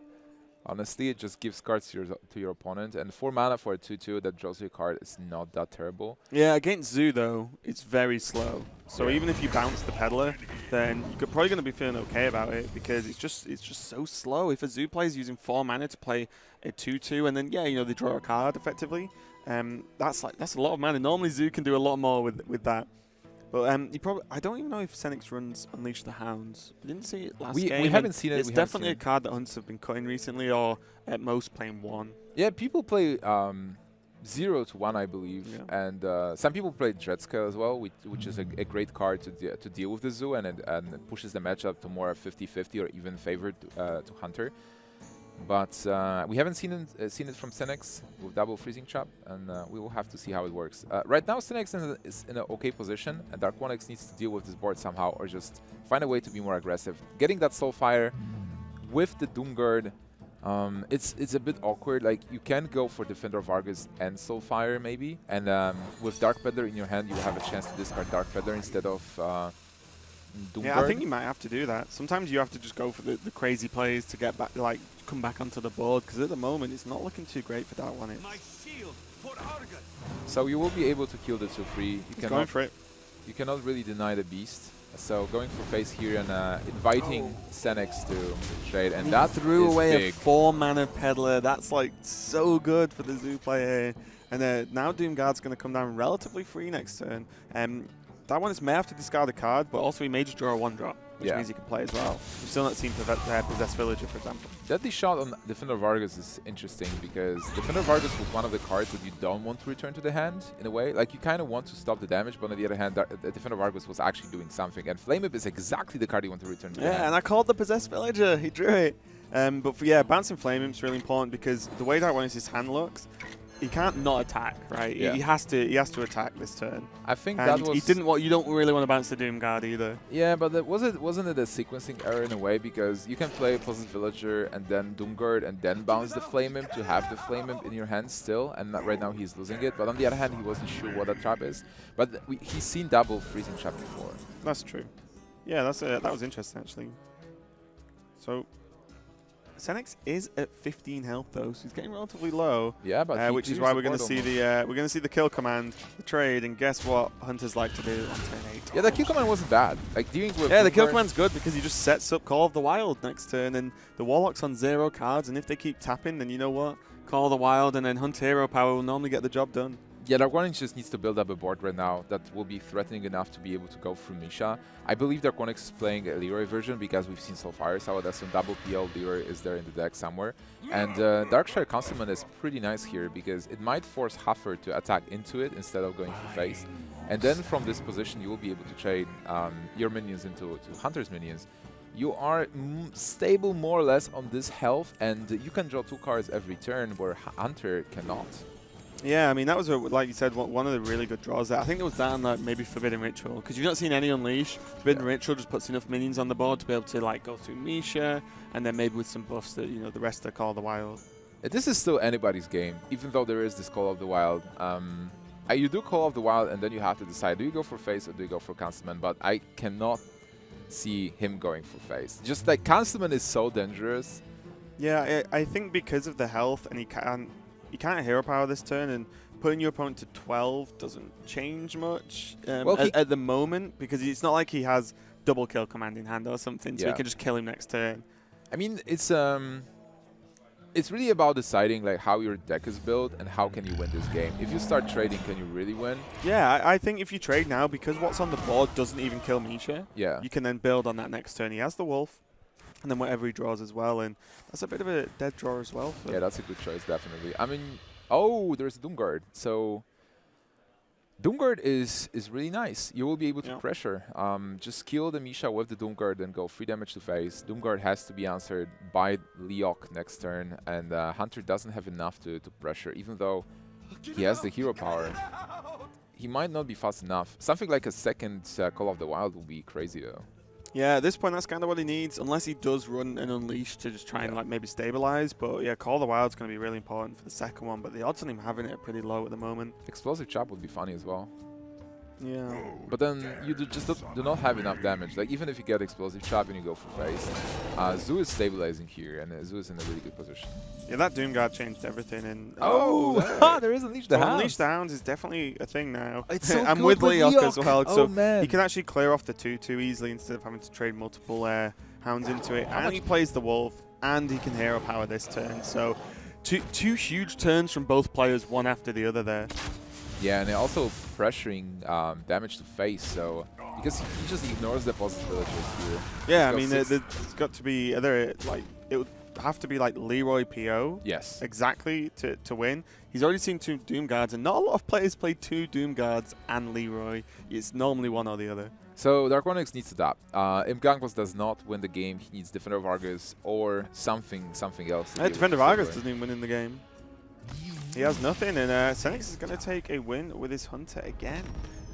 Honestly, it just gives cards to your opponent, and 4 mana for a 2-2 that draws you a card is not that terrible. Yeah, against Zoo though, it's very slow. So even if you bounce the Peddler, then you're probably going to be feeling okay about it because it's just so slow. If a Zoo player is using 4 mana to play a 2-2, and then they draw a card effectively, that's a lot of mana. Normally Zoo can do a lot more with that. But I don't even know if SenX runs Unleash the Hounds. I didn't see it last game. We haven't seen it. It's definitely a card that Hunts have been cutting recently, or at most playing 1. Yeah, people play 0 to 1, I believe, and some people play Dredska as well, which is a great card to deal with the Zoo, and it pushes the matchup to more 50-50 or even favored to Hunter. But we haven't seen it from SenX with double Freezing Trap, and we will have to see how it works. Right now, SenX is in an okay position, and Darkwonyx needs to deal with this board somehow, or just find a way to be more aggressive. Getting that Soulfire with the Doomguard, it's a bit awkward. Like you can go for Defender of Argus and Soulfire maybe, and with Dark Peddler in your hand, you have a chance to discard Dark Peddler instead of Doomguard. Yeah, I think you might have to do that. Sometimes you have to just go for the crazy plays to get back, like, come back onto the board, because at the moment it's not looking too great for Darkwonyx. So you will be able to kill the 2-3. He's going for it. You cannot really deny the beast. So going for face here and inviting SenX to trade, and that threw is away big. a 4-mana peddler. That's like so good for the Zoo player. And now Doomguard's going to come down relatively free next turn. That one may have to discard a card, but also he may just draw a 1-drop, which means he can play as well. We've still not seen Possess Villager, for example. Deadly Shot on Defender Vargas is interesting because Defender Vargas was one of the cards that you don't want to return to the hand, in a way. Like, you kind of want to stop the damage, but on the other hand, Defender Vargas was actually doing something. And Flame Whip is exactly the card you want to return to the hand. Yeah, and I called the Possess Villager. He drew it. But yeah, bouncing Flame Whip is really important because the way Darkwonyx's hand looks, he can't not attack, right? Yeah. He has to attack this turn. I think and that was... he didn't want. You don't really want to bounce the Doomguard either. Yeah, but wasn't it a sequencing error in a way? Because you can play Possess Villager and then Doomguard and then bounce the Flame Imp to have the Flame Imp in your hand still, and right now he's losing it. But on the other hand, he wasn't sure what a trap is. But he's seen double freezing trap before. That's true. Yeah, that was interesting actually. So SenX is at 15 health though, so he's getting relatively low. Yeah, but which is why we're going to see the kill command, the trade, and guess what hunters like to do on turn 8. Yeah, the kill command wasn't bad. Like dealing with the kill command's good because he just sets up Call of the Wild next turn, and the Warlock's on 0 cards, and if they keep tapping, then you know what, Call of the Wild and then Hunt Hero Power will normally get the job done. Yeah, Darkwonyx just needs to build up a board right now that will be threatening enough to be able to go through Misha. I believe Darkwonyx is playing a Leroy version because we've seen Soulfire, so that's some double PL. Leroy is there in the deck somewhere. And Darkshire Consummate is pretty nice here because it might force Huffer to attack into it instead of going for face. And then from this position, you will be able to trade your minions into Hunter's minions. You are stable more or less on this health, and you can draw 2 cards every turn where Hunter cannot. Yeah, I mean, that was, like you said, one of the really good draws there. I think it was down like maybe Forbidden Ritual, because you've not seen any Unleash. Forbidden Ritual just puts enough minions on the board to be able to like go through Misha, and then maybe with some buffs that, you know, the rest of Call of the Wild. This is still anybody's game, even though there is this Call of the Wild. You do Call of the Wild, and then you have to decide, do you go for face or do you go for Consummate? But I cannot see him going for face. Just like Consummate is so dangerous. Yeah, I think because of the health, and he can't hero power this turn, and putting your opponent to 12 doesn't change much at the moment, because it's not like he has double kill command in hand or something, so he can just kill him next turn. I mean, it's really about deciding like how your deck is built and how can you win this game. If you start trading, can you really win? Yeah, I think if you trade now, because what's on the board doesn't even kill Misha, you can then build on that next turn. He has the Wolf, and then whatever he draws as well, and that's a bit of a dead draw as well. Yeah, that's a good choice, definitely. I mean, oh, there's Doomguard. So Doomguard is really nice. You will be able to pressure. Just kill the Misha with the Doomguard and go 3 damage to face. Doomguard has to be answered by Leok next turn, and Hunter doesn't have enough to pressure, even though he has the hero power. He might not be fast enough. Something like a second Call of the Wild will be crazy, though. Yeah, at this point, that's kind of what he needs, unless he does run an Unleash to just try and like maybe stabilize. But yeah, Call of the Wild's going to be really important for the second one, but the odds on him having it are pretty low at the moment. Explosive Chop would be funny as well. Yeah. But then you just do not have enough damage. Like, even if you get Explosive Chop and you go for face, Zoo is stabilizing here, and Zoo is in a really good position. Yeah, that Doomguard changed everything. And there is Unleash the Hounds. Unleash the Hounds is definitely a thing now. It's so I'm good with Leok as well, so man. he can actually clear off the 2/2 easily instead of having to trade multiple Hounds into it. And he plays the Wolf, and he can hero power this turn. So two huge turns from both players, one after the other there. Yeah, and also pressuring damage to face, so because he just ignores the possibilities here. Yeah, I mean, there's got to be other, like, it would have to be like Leroy PO. Yes. Exactly, to win. He's already seen 2 Doomguards, and not a lot of players play 2 Doomguards and Leroy. It's normally one or the other. So Darkwonyx needs to adapt. If Gangpos does not win the game, he needs Defender Vargas or something else. Defender Vargas doesn't even win in the game. He has nothing, and SenX is going to take a win with his Hunter again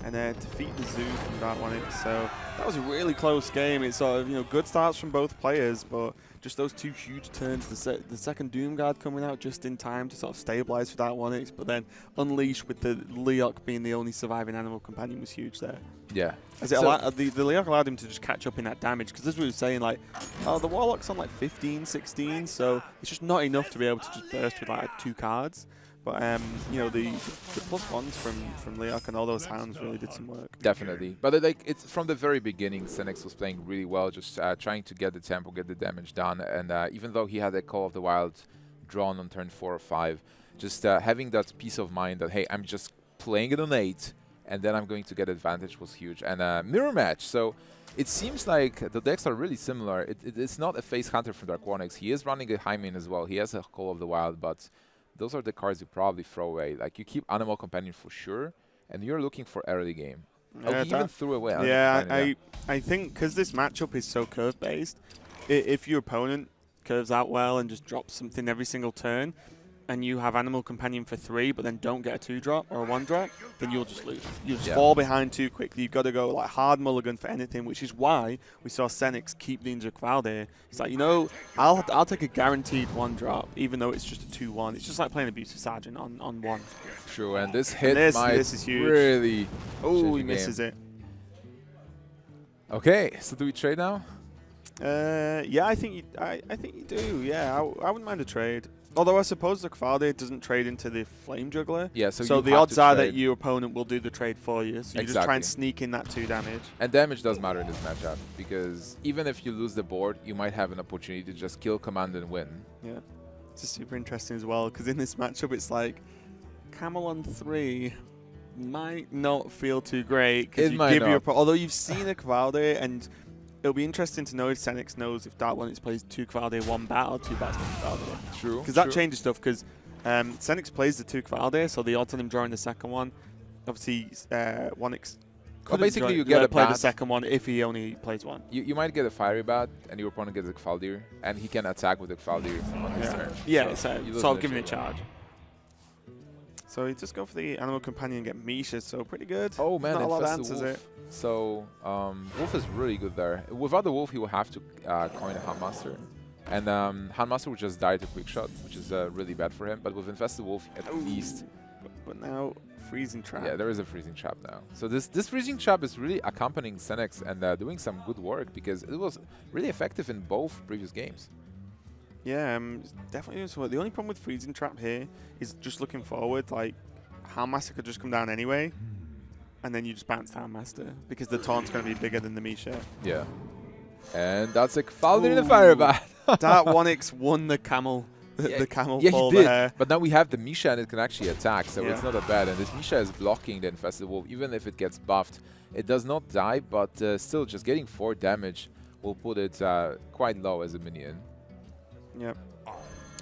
and defeat the Zoo from Darkwonyx. So That was a really close game. It's sort of, you know, good starts from both players, but just those two huge turns. The second Doom Guard coming out just in time to sort of stabilize for Darkwonyx, but then Unleash with the Leok being the only surviving animal companion was huge there. Yeah. As it the Leok allowed him to just catch up in that damage, because as we were saying, like, oh, the Warlock's on like 15, 16, so it's just not enough to be able to just burst with like 2 cards. But you know, the +1s from Leok and all those hounds really did some work. Definitely, but like it's from the very beginning, SenX was playing really well, just trying to get the tempo, get the damage done, and even though he had a Call of the Wild drawn on turn 4 or 5, just having that peace of mind that hey, I'm just playing it on 8, and then I'm going to get advantage was huge. And mirror match, so it seems like the decks are really similar. It's not a face hunter for Darkwonyx. He is running a Hymen as well. He has a Call of the Wild, but those are the cards you probably throw away. Like, you keep Animal Companion for sure, and you're looking for early game. Oh, he even threw away Animal Companion. I think because this matchup is so curve-based, if your opponent curves out well and just drops something every single turn, and you have Animal Companion for 3, but then don't get a 2-drop or a 1-drop, then you'll just lose. You'll just fall behind too quickly. You've got to go like hard mulligan for anything, which is why we saw SenX keep the Inzerqualde. He's like, you know, I'll take a guaranteed 1-drop, even though it's just a 2-1. It's just like playing Abusive Sergeant on 1. True, and this hit this is huge. Really. Oh, he misses it. Okay, so do we trade now? Yeah, I think you do. Yeah, I wouldn't mind a trade. Although I suppose the Kvalde doesn't trade into the Flame Juggler. Yeah, so the odds are that your opponent will do the trade for you. So you just try and sneak in that 2 damage. And damage does matter in this matchup, because even if you lose the board, you might have an opportunity to just kill command and win. Yeah, it's just super interesting as well, because in this matchup it's like Camel on 3 might not feel too great. Because you give your although you've seen a Kvalde, and it'll be interesting to know if SenX knows if Darkwonyx plays 2 Kvalde, 1 bat, or 2 bats, 1 Kvalde. True. Because that changes stuff, because SenX plays the 2 Kvalde, so the odds on him drawing the second one, obviously Wonyx could basically you get a play the second one if he only plays 1. You might get a Fiery Bat, and your opponent gets a Kvaldir, and he can attack with the Kvaldir on his turn. Yeah, so sort of giving it a charge. So you just go for the Animal Companion and get Misha, so pretty good. Oh man, not a lot answers it. So Wolf is really good there. Without the Wolf, he will have to coin a Handmaster. And Handmaster would just die to Quick Shot, which is really bad for him. But with Infested Wolf, at least... But now, Freezing Trap. Yeah, there is a Freezing Trap now. So this Freezing Trap is really accompanying SenX and doing some good work, because it was really effective in both previous games. Yeah, definitely. So the only problem with Freezing Trap here is just looking forward. Like, Handmaster could just come down anyway, and then you just bounce Handmaster, because the taunt's going to be bigger than the Misha. Yeah. And that's a Kvaldir in the Fire Bat. Darkwonyx won the camel. The camel fall he did. there. But now we have the Misha, and it can actually attack, so it's not that bad. And this Misha is blocking the Infested Wolf. Even if it gets buffed, it does not die, but still just getting 4 damage will put it quite low as a minion. Yep.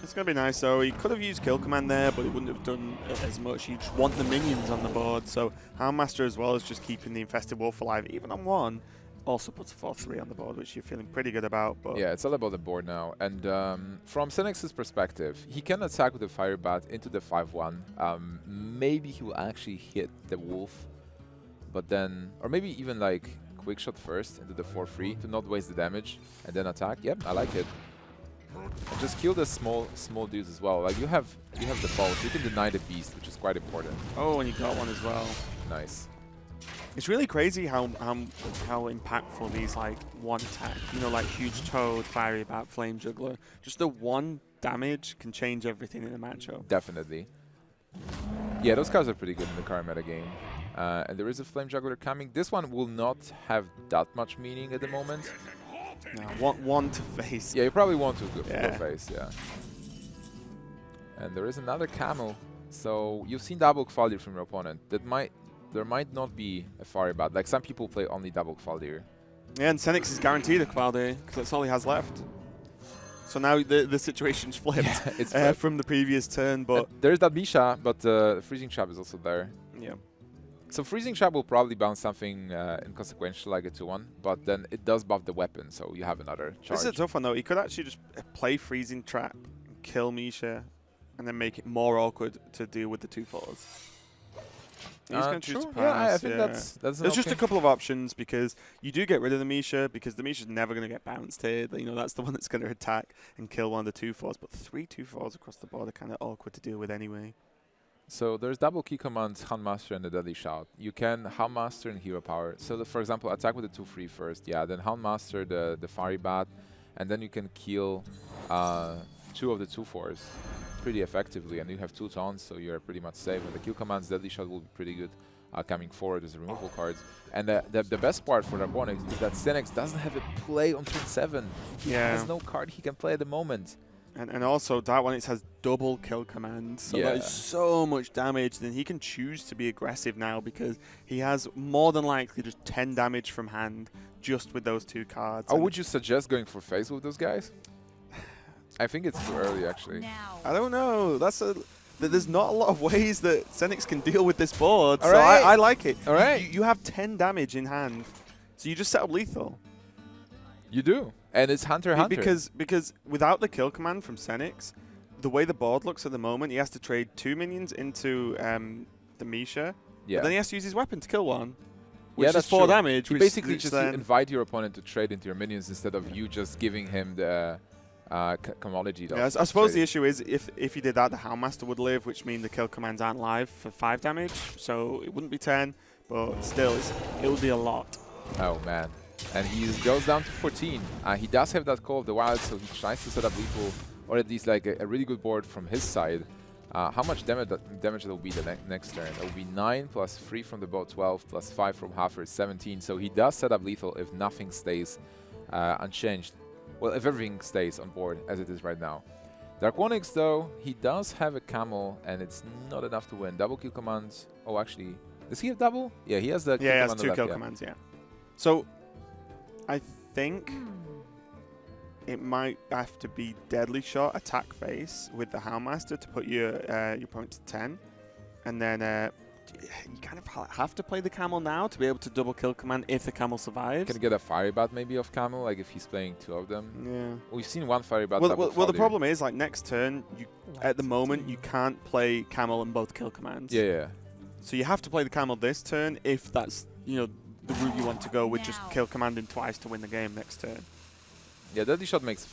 It's going to be nice, though. He could have used Kill Command there, but it wouldn't have done as much. You just want the minions on the board. So Handmaster, as well as just keeping the Infested Wolf alive, even on 1, also puts a 4-3 on the board, which you're feeling pretty good about. But yeah, it's all about the board now. And from SenX's perspective, he can attack with the Fire Bat into the 5-1. Maybe he will actually hit the Wolf, but then... Or maybe even, like, Quick Shot first into the 4-3 to not waste the damage, and then attack. Yep, I like it. And just kill the small dudes as well. Like, you have the both. You can deny the beast, which is quite important. Oh, and you got one as well. Nice. It's really crazy how impactful these, like, 1 attack, you know, like Huge Toad, Fiery Bat, Flame Juggler. Just the 1 damage can change everything in a matchup. Definitely. Yeah, those cards are pretty good in the current meta game. And there is a Flame Juggler coming. This one will not have that much meaning at the moment. No, one to face. Yeah, you probably want to go face, yeah. And there is another Camel. So you've seen double Kvaldir from your opponent. There might not be a Fiery Bat. Like, some people play only double Kvaldir. Yeah, and SenX is guaranteed a Kvaldir, because that's all he has left. So now the situation's flipped, yeah, it's flipped from the previous turn. But there's that Misha, but Freezing Trap is also there. Yeah. So Freezing Trap will probably bounce something inconsequential like a 2-1, but then it does buff the weapon, so you have another charge. This is a tough one, though. He could actually just play Freezing Trap, kill Misha, and then make it more awkward to deal with the 2-4s. He's going to choose to pass. Yeah, I think that's There's just a couple of options because you do get rid of the Misha because the Misha's never going to get bounced here. You know, that's the one that's going to attack and kill one of the 2/4s. But 3 2/4s across the board are kind of awkward to deal with anyway. So there's double key commands, Houndmaster and the Deadly Shout. You can Houndmaster and Hero Power. So for example, attack with the 2/3 first. Yeah, then Houndmaster the Fiery Bat, and then you can kill 2 of the 2/4s pretty effectively, and you have 2 taunts, so you're pretty much safe. And the kill commands, Deadly Shot will be pretty good coming forward as removal cards. And the best part for Darkwonyx is that SenX doesn't have a play on turn 7. He has no card he can play at the moment. And also, Darkwonyx has double kill commands, so that is so much damage. Then he can choose to be aggressive now because he has more than likely just 10 damage from hand just with those 2 cards. Oh, would you suggest going for face with those guys? I think it's too early, actually. I don't know. There's not a lot of ways that SenX can deal with this board, so right. I like it. All right. You have 10 damage in hand, so you just set up lethal. You do, and it's Hunter. Because without the kill command from SenX, the way the board looks at the moment, he has to trade 2 minions into the Misha. Yeah. But then he has to use his weapon to kill one, which that's is 4 true. damage. You basically just invite your opponent to trade into your minions instead of you just giving him the commodity. Yeah, I suppose the issue is if you did that, the Houndmaster would live, which means the kill commands aren't live for 5 damage, so it wouldn't be 10, but still, it would be a lot. Oh, man. And he goes down to 14. He does have that Call of the Wild, so he tries to set up lethal, or at least like a really good board from his side. How much damage that will be the next turn? It will be 9 plus 3 from the boat, 12 plus 5 from Haffer, 17. So he does set up lethal if nothing stays unchanged. Well, if everything stays on board as it is right now. Darkwonyx, though, he does have a camel, and it's not enough to win. Double kill commands. Oh, actually, does he have double? Yeah, he has the kill he command has 2 left, kill commands, yeah. So, I think it might have to be Deadly Shot, attack face with the Houndmaster to put your opponent to 10. And then you kind of have to play the camel now to be able to double kill command if the camel survives. Can get a Fiery Bat maybe off camel, like if he's playing 2 of them. Yeah. We've seen 1 Fiery Bat. Well, the problem is, like, next turn, at the moment, you can't play camel and both kill commands. Yeah. So you have to play the camel this turn if that's, the route you want to go with, just kill commanding twice to win the game next turn. Yeah, Deadly Shot makes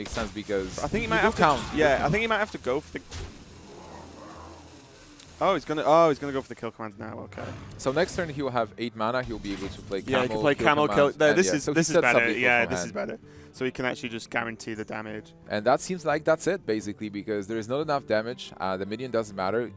sense because I think he might have to count. Yeah, I think he might have to go for the. Oh, he's gonna go for the kill command now. Okay. So next turn he will have 8 mana. He'll be able to play camel. Yeah, he can play camel kill. This is better. Yeah, this hand. is better. So he can actually just guarantee the damage. And that seems like that's it basically because there is not enough damage. The minion doesn't matter.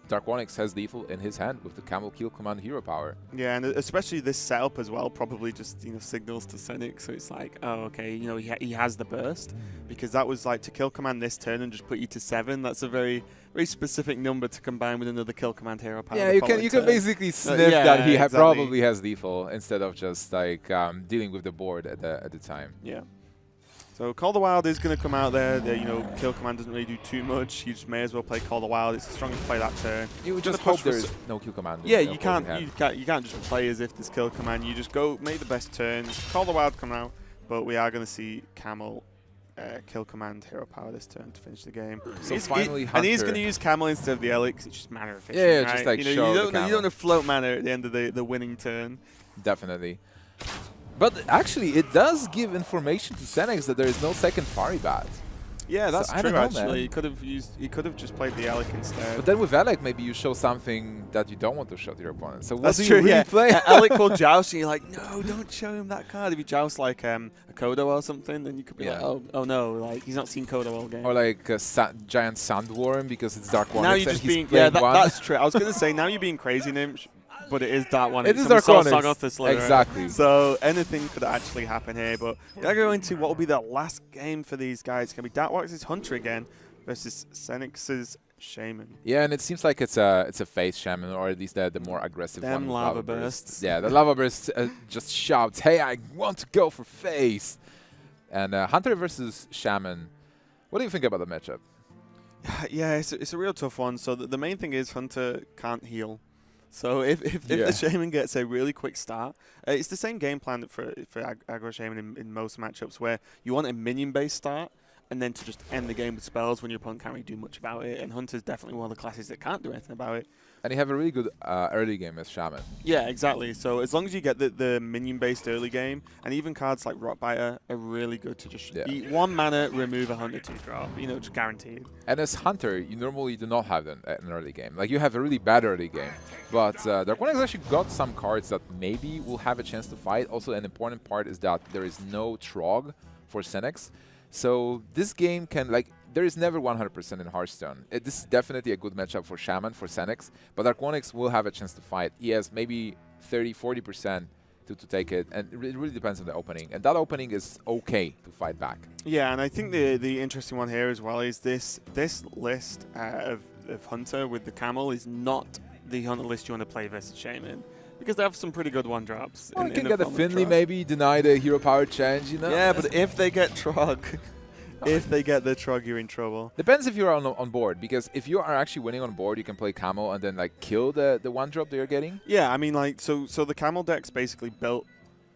Darkwonyx has lethal in his hand with the camel kill command hero power. Yeah, and especially this setup as well probably just signals to SenX, so it's like, oh, okay, he has the burst, because that was like to kill command this turn and just put you to 7. That's a very very specific number to combine with another kill command hero power. Yeah, you can basically sniff that he probably has lethal instead of just like dealing with the board at the time. Yeah. So Call the Wild is going to come out there. Kill command doesn't really do too much. You just may as well play Call the Wild. It's strongest to play that turn. You would just hope there's no kill command. Yeah, you can't just play as if there's kill command. You just go make the best turn. Call the Wild come out, but we are going to see Camel kill command hero power this turn to finish the game. So finally, Hunter. And he's going to use Camel instead of the Elix. It's just mana efficient. Yeah, right? just like you don't want to float mana at the end of the winning turn. Definitely. But actually, it does give information to SenX that there is no second Fiery Bat. Yeah, that's so true. Actually, he could have just played the Alec instead. But then with Alec, maybe you show something that you don't want to show to your opponent. So that's what do true. You really play? Alec will joust, and you're like, no, don't show him that card. If you joust like a Kodo or something, then you could be like, oh no, like he's not seen Kodo all game. Or like a giant Sandworm because it's Darkwonyx. Now you're just being that's true. I was gonna say now you're being crazy, Nimsh. But it is Darkwonyx. It is Darkwonyx. Exactly. So anything could actually happen here. But we're going to go into what will be the last game for these guys. It's going to be Darkwonyx's Hunter again versus SenX's Shaman. Yeah, and it seems like it's a face Shaman, or at least the more aggressive one. Lava bursts. Yeah, the Lava Burst just shouts, hey, I want to go for face. And Hunter versus Shaman. What do you think about the matchup? Yeah, it's a real tough one. So the main thing is Hunter can't heal. So if the Shaman gets a really quick start, it's the same game plan for aggro Shaman in most matchups where you want a minion-based start, and then to just end the game with spells when your opponent can't really do much about it. And Hunter's definitely one of the classes that can't do anything about it. And you have a really good early game as Shaman. Yeah, exactly. So as long as you get the minion-based early game, and even cards like Rockbiter are really good to just eat 1 mana, remove a Hunter 2-drop, you know, just guaranteed. And as Hunter, you normally do not have an early game. Like, you have a really bad early game. But Darkwonyx actually got some cards that maybe will have a chance to fight. Also, an important part is that there is no Trog for SenX. So this game can, like, there is never 100% in Hearthstone. This is definitely a good matchup for Shaman, for SenX, but Darkwonyx will have a chance to fight. He has maybe 30–40% to take it, and it really depends on the opening. And that opening is okay to fight back. Yeah, and I think the interesting one here as well is this list of Hunter with the Camel is not the Hunter list you want to play versus Shaman. Because they have some pretty good 1-drops. Well, you can get a Finley maybe, deny the hero power change, you know? Yeah, but if they get Trog, if they get the Trog, you're in trouble. Depends if you're on board, because if you are actually winning on board, you can play Camel and then like kill the 1-drop they're getting. Yeah, I mean, like, so the Camel deck's basically built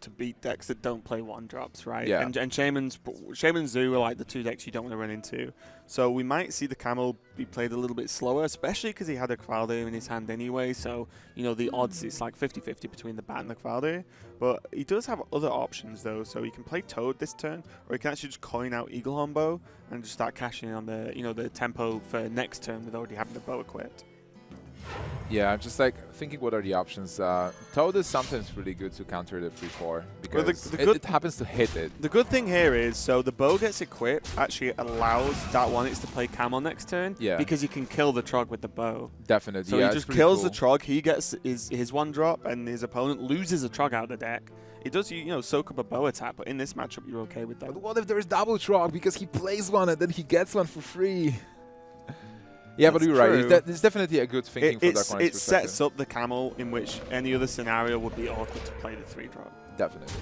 to beat decks that don't play 1-drops, right? Yeah. And Shaman and Zoo are like the 2 decks you don't want to run into. So we might see the Camel be played a little bit slower, especially because he had a Kvaldir in his hand anyway. So, you know, the odds, it's like 50-50 between the Bat and the Kvaldir. But he does have other options, though. So he can play Toad this turn, or he can actually just coin out Eagle Hombo and just start cashing in on the, you know, the tempo for next turn with already having the bow equipped. Yeah, I'm just like thinking what are the options. Toad is sometimes really good to counter the 3/4 because it happens to hit it. The good thing here is, so the bow gets equipped actually allows Darkwonyx to play Camel next turn because he can kill the Trog with the bow. Definitely. So he just kills the Trog, he gets his 1-drop, and his opponent loses a Trog out of the deck. It does, you know, soak up a bow attack, but in this matchup you're okay with that. But what if there's double Trog because he plays one and then he gets one for free? Yeah, but you're right. It's definitely a good thinking for Darkwonyx. It sets up the Camel in which any other scenario would be awkward to play the 3-drop. Definitely.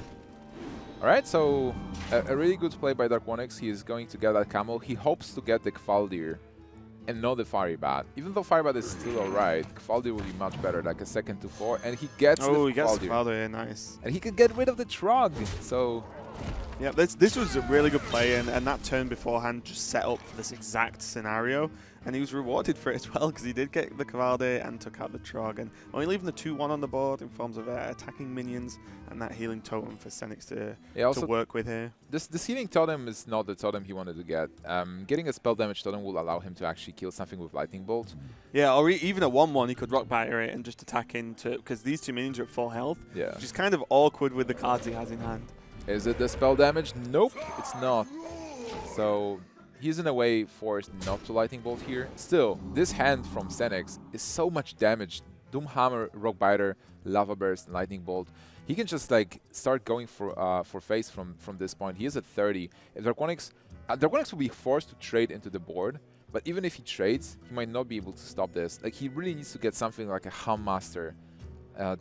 All right, so a really good play by Darkwonyx. He is going to get that Camel. He hopes to get the Kvaldir and not the Fiery Bat. Even though Fiery Bat is still all right, Kvaldir will be much better, like a 2nd to 4, and he gets the Kvaldir. Oh, he gets the Kvaldir, nice. And he can get rid of the Trog, so... Yeah, this was a really good play, and that turn beforehand just set up for this exact scenario, and he was rewarded for it as well because he did get the Kvaldir and took out the Trog, and only leaving the 2/1 on the board in forms of attacking minions and that healing totem for SenX to work with here. This healing totem is not the totem he wanted to get. Getting a spell damage totem will allow him to actually kill something with lightning bolt. Yeah, or even at 1/1 he could Rockbiter it and just attack into, because these 2 minions are at full health, which is kind of awkward with the cards he has in hand. Is it the spell damage? Nope, it's not. So he's in a way forced not to lightning bolt here. Still, this hand from SenX is so much damage. Doomhammer, Rockbiter, Lava Burst, and Lightning Bolt. He can just like start going for face from this point. He is at 30. If Darkwonyx will be forced to trade into the board, but even if he trades, he might not be able to stop this. Like, he really needs to get something like a Hum Master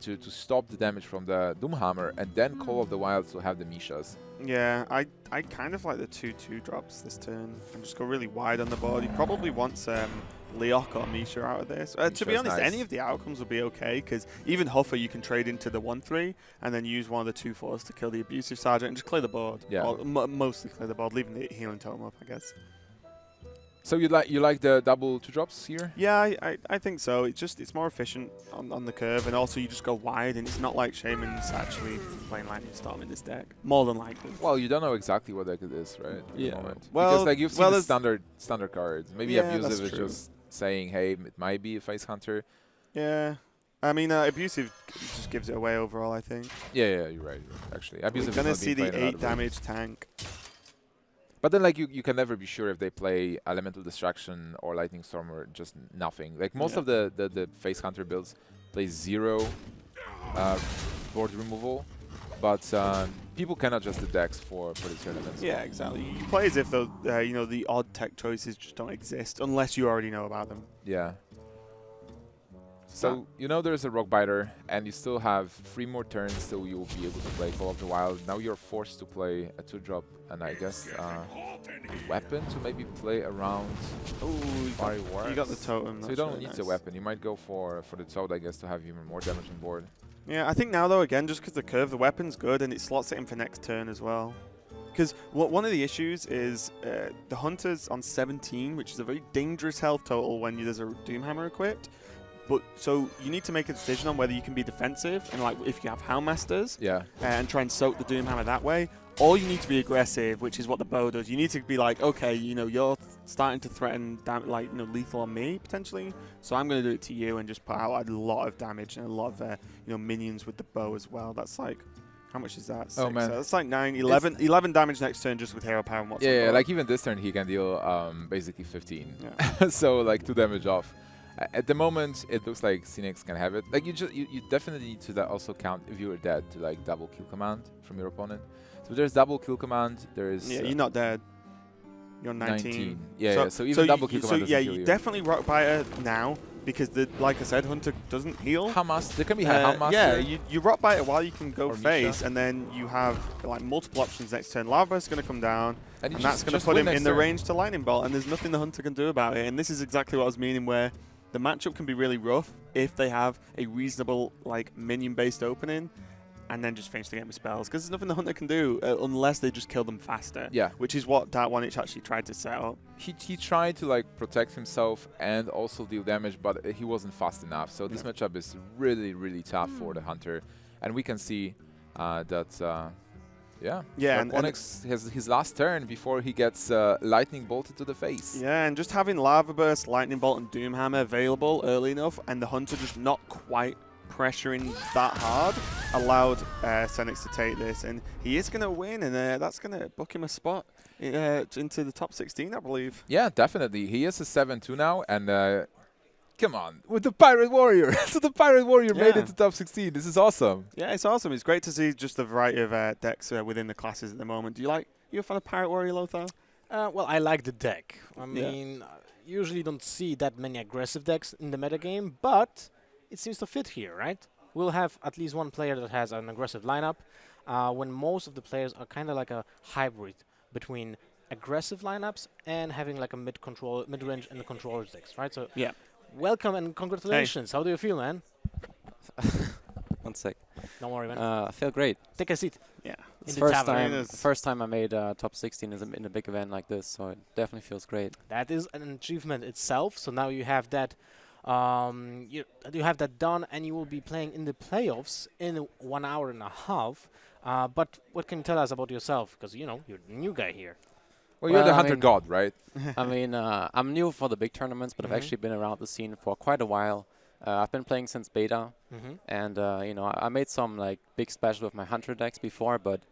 to stop the damage from the Doomhammer, and then Call of the Wild to have the Mishas. Yeah, I kind of like the 2/2 drops this turn and just go really wide on the board. He probably wants Leok or Misha out of this. To be honest, any of the outcomes will be okay, because even Huffer you can trade into the 1/3 and then use one of the 2/4s to kill the Abusive Sergeant and just clear the board. Yeah. Or mostly clear the board, leaving the healing totem up, I guess. So you like the double 2-drops here? Yeah, I think so. It's more efficient on the curve, and also you just go wide, and it's not like Shaman's actually playing Lightning Storm in this deck. More than likely. Well, you don't know exactly what deck it is, right? Yeah. Well, because like you've seen the standard cards. Maybe Abusive is just saying, hey, it might be a Face Hunter. Yeah. I mean, Abusive just gives it away overall, I think. Yeah, you're right. Actually, Abusive We're gonna see the 8 damage tank. But then, like, you can never be sure if they play Elemental Distraction or Lightning Storm or just nothing. Like, most of the Face Hunter builds play 0 board removal, but people can adjust the decks for the tournaments. Yeah, exactly. You play as if though you know, the odd tech choices just don't exist unless you already know about them. Yeah. So, you know there's a Rockbiter, and you still have 3 more turns till you will be able to play Call of the Wild. Now you're forced to play a 2-drop, and I guess weapon to maybe play around. Oh, you got the totem. So you don't need the weapon. You might go for the Toad, I guess, to have even more damage on board. Yeah, I think now though, again, just because the curve, the weapon's good, and it slots it in for next turn as well. Because one of the issues is the Hunter's on 17, which is a very dangerous health total when there's a Doomhammer equipped. But so you need to make a decision on whether you can be defensive and like if you have Houndmasters, and try and soak the Doomhammer that way, or you need to be aggressive, which is what the bow does. You need to be like, okay, you're starting to threaten lethal on me potentially, so I'm going to do it to you and just put out a lot of damage and a lot of minions with the bow as well. That's like, how much is that? 6. Oh man, that's like 11 damage next turn just with hero power and whatsoever. Yeah, like even this turn he can deal basically 15. Yeah. So like 2 damage off. At the moment, it looks like SenX can have it. Like you definitely need to also count if you were dead to like double kill command from your opponent. So there's double kill command. There's you're not dead. You're 19. Yeah, so even double kill command doesn't kill you you. Definitely Rockbiter now because like I said, Hunter doesn't heal. Hamas, there can be Hamas. Yeah, you Rockbiter while you can go or face, Misha. and then you have like multiple options next turn. Lava Burst is going to come down, and that's going to just put him win in the next range to Lightning Bolt, and there's nothing the Hunter can do about it. And this is exactly what I was meaning, where the matchup can be really rough if they have a reasonable like minion-based opening, and then just finish the game with spells. Because there's nothing the Hunter can do unless they just kill them faster. Yeah, which is what Darkwonyx actually tried to set up. He tried to like protect himself and also deal damage, but he wasn't fast enough. So this matchup is really tough for the Hunter, and we can see that. Yeah, Darkwonyx has his last turn before he gets lightning bolted to the face. Yeah, and just having Lava Burst, Lightning Bolt, and Doomhammer available early enough, and the Hunter just not quite pressuring that hard, allowed SenX to take this, and he is going to win, and that's going to book him a spot into the top 16, I believe. Yeah, definitely. He is a 7-2 now, and come on, with the Pirate Warrior. So the Pirate Warrior made it to top 16. This is awesome. Yeah, it's awesome. It's great to see just the variety of decks within the classes at the moment. You a fan of Pirate Warrior, Lothar? Well, I like the deck. I mean, usually don't see that many aggressive decks in the metagame, but it seems to fit here, right? We'll have at least one player that has an aggressive lineup, when most of the players are kind of like a hybrid between aggressive lineups and having like a mid-range and the controllers decks, right? So yeah. Welcome and congratulations. Hey. How do you feel, man? 1 sec. Don't worry, man. I feel great. Take a seat. Yeah. It's first time I made top 16 in a big event like this, so it definitely feels great. That is an achievement itself. So now you have that, you have that done, and you will be playing in the playoffs in 1 hour and a half. But what can you tell us about yourself? Because you're the new guy here. Well, you're the Hunter God, right? I mean, I'm new for the big tournaments, but I've actually been around the scene for quite a while. I've been playing since beta, and I made some like big splash with my Hunter decks before, but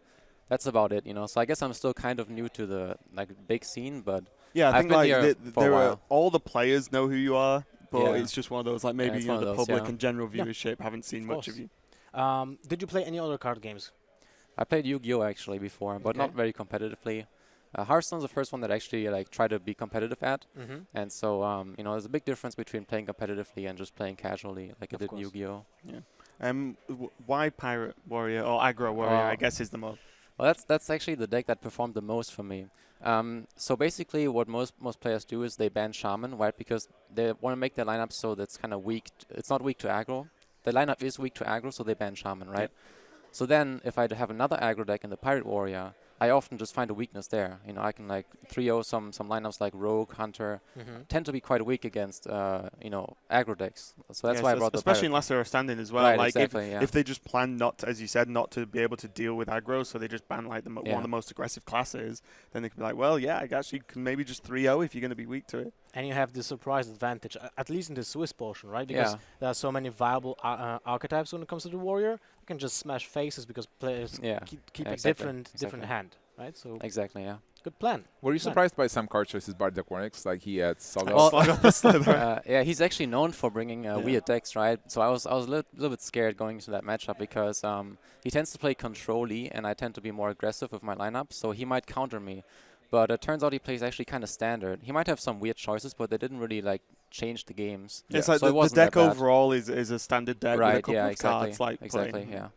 that's about it. So I guess I'm still kind of new to the big scene, but yeah, I I've think been like here for a while. all the players know who you are, but it's just one of those like maybe the public and general Yeah. viewership haven't seen much of you. Did you play any other card games? I played Yu-Gi-Oh actually before, but not very competitively. Hearthstone's the first one that actually like try to be competitive at, and so there's a big difference between playing competitively and just playing casually, like I did in Yu-Gi-Oh. Yeah. Why Pirate Warrior or Aggro Warrior? I guess is the most. Well, that's actually the deck that performed the most for me. So basically, what most players do is they ban Shaman, right? Because they want to make their lineup so that's kind of weak. It's not weak to aggro. The lineup is weak to aggro, so they ban Shaman, right? So then, if I have another aggro deck in the Pirate Warrior, I often just find a weakness there. I can like 3-0 some lineups like Rogue, Hunter, tend to be quite weak against aggro decks. So that's why I brought the especially Pirate. unless they're standing as well. Right, like exactly, if they just plan not to, as you said, not to be able to deal with aggro, so they just ban like one of the most aggressive classes, then they can be like, well, yeah, I actually can maybe just 3-0 if you're going to be weak to it. And you have the surprise advantage, at least in the Swiss portion, right? Because there are so many viable archetypes when it comes to the warrior. You can just smash faces because players keep a different hand, right? So exactly, yeah. Good plan. Were you surprised by some card choices by Darkwonyx? Like he had yeah, he's actually known for bringing weird decks, right? So I was a little bit scared going into that matchup because he tends to play control-y, and I tend to be more aggressive with my lineup, so he might counter me. But it turns out he plays actually kind of standard. He might have some weird choices, but they didn't really like change the games. It's like the deck overall is a standard deck with a couple of cards. Exactly, yeah.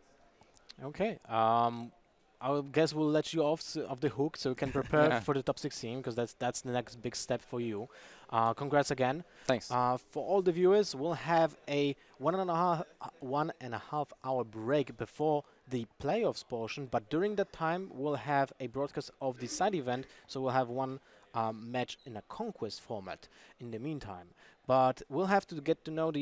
Okay. I guess we'll let you off the hook so you can prepare for the top 16 because that's the next big step for you. Congrats again. Thanks. For all the viewers, we'll have a 1.5 hour break before the playoffs portion, but during that time we'll have a broadcast of the side event, so we'll have one match in a conquest format in the meantime. But we'll have to get to know the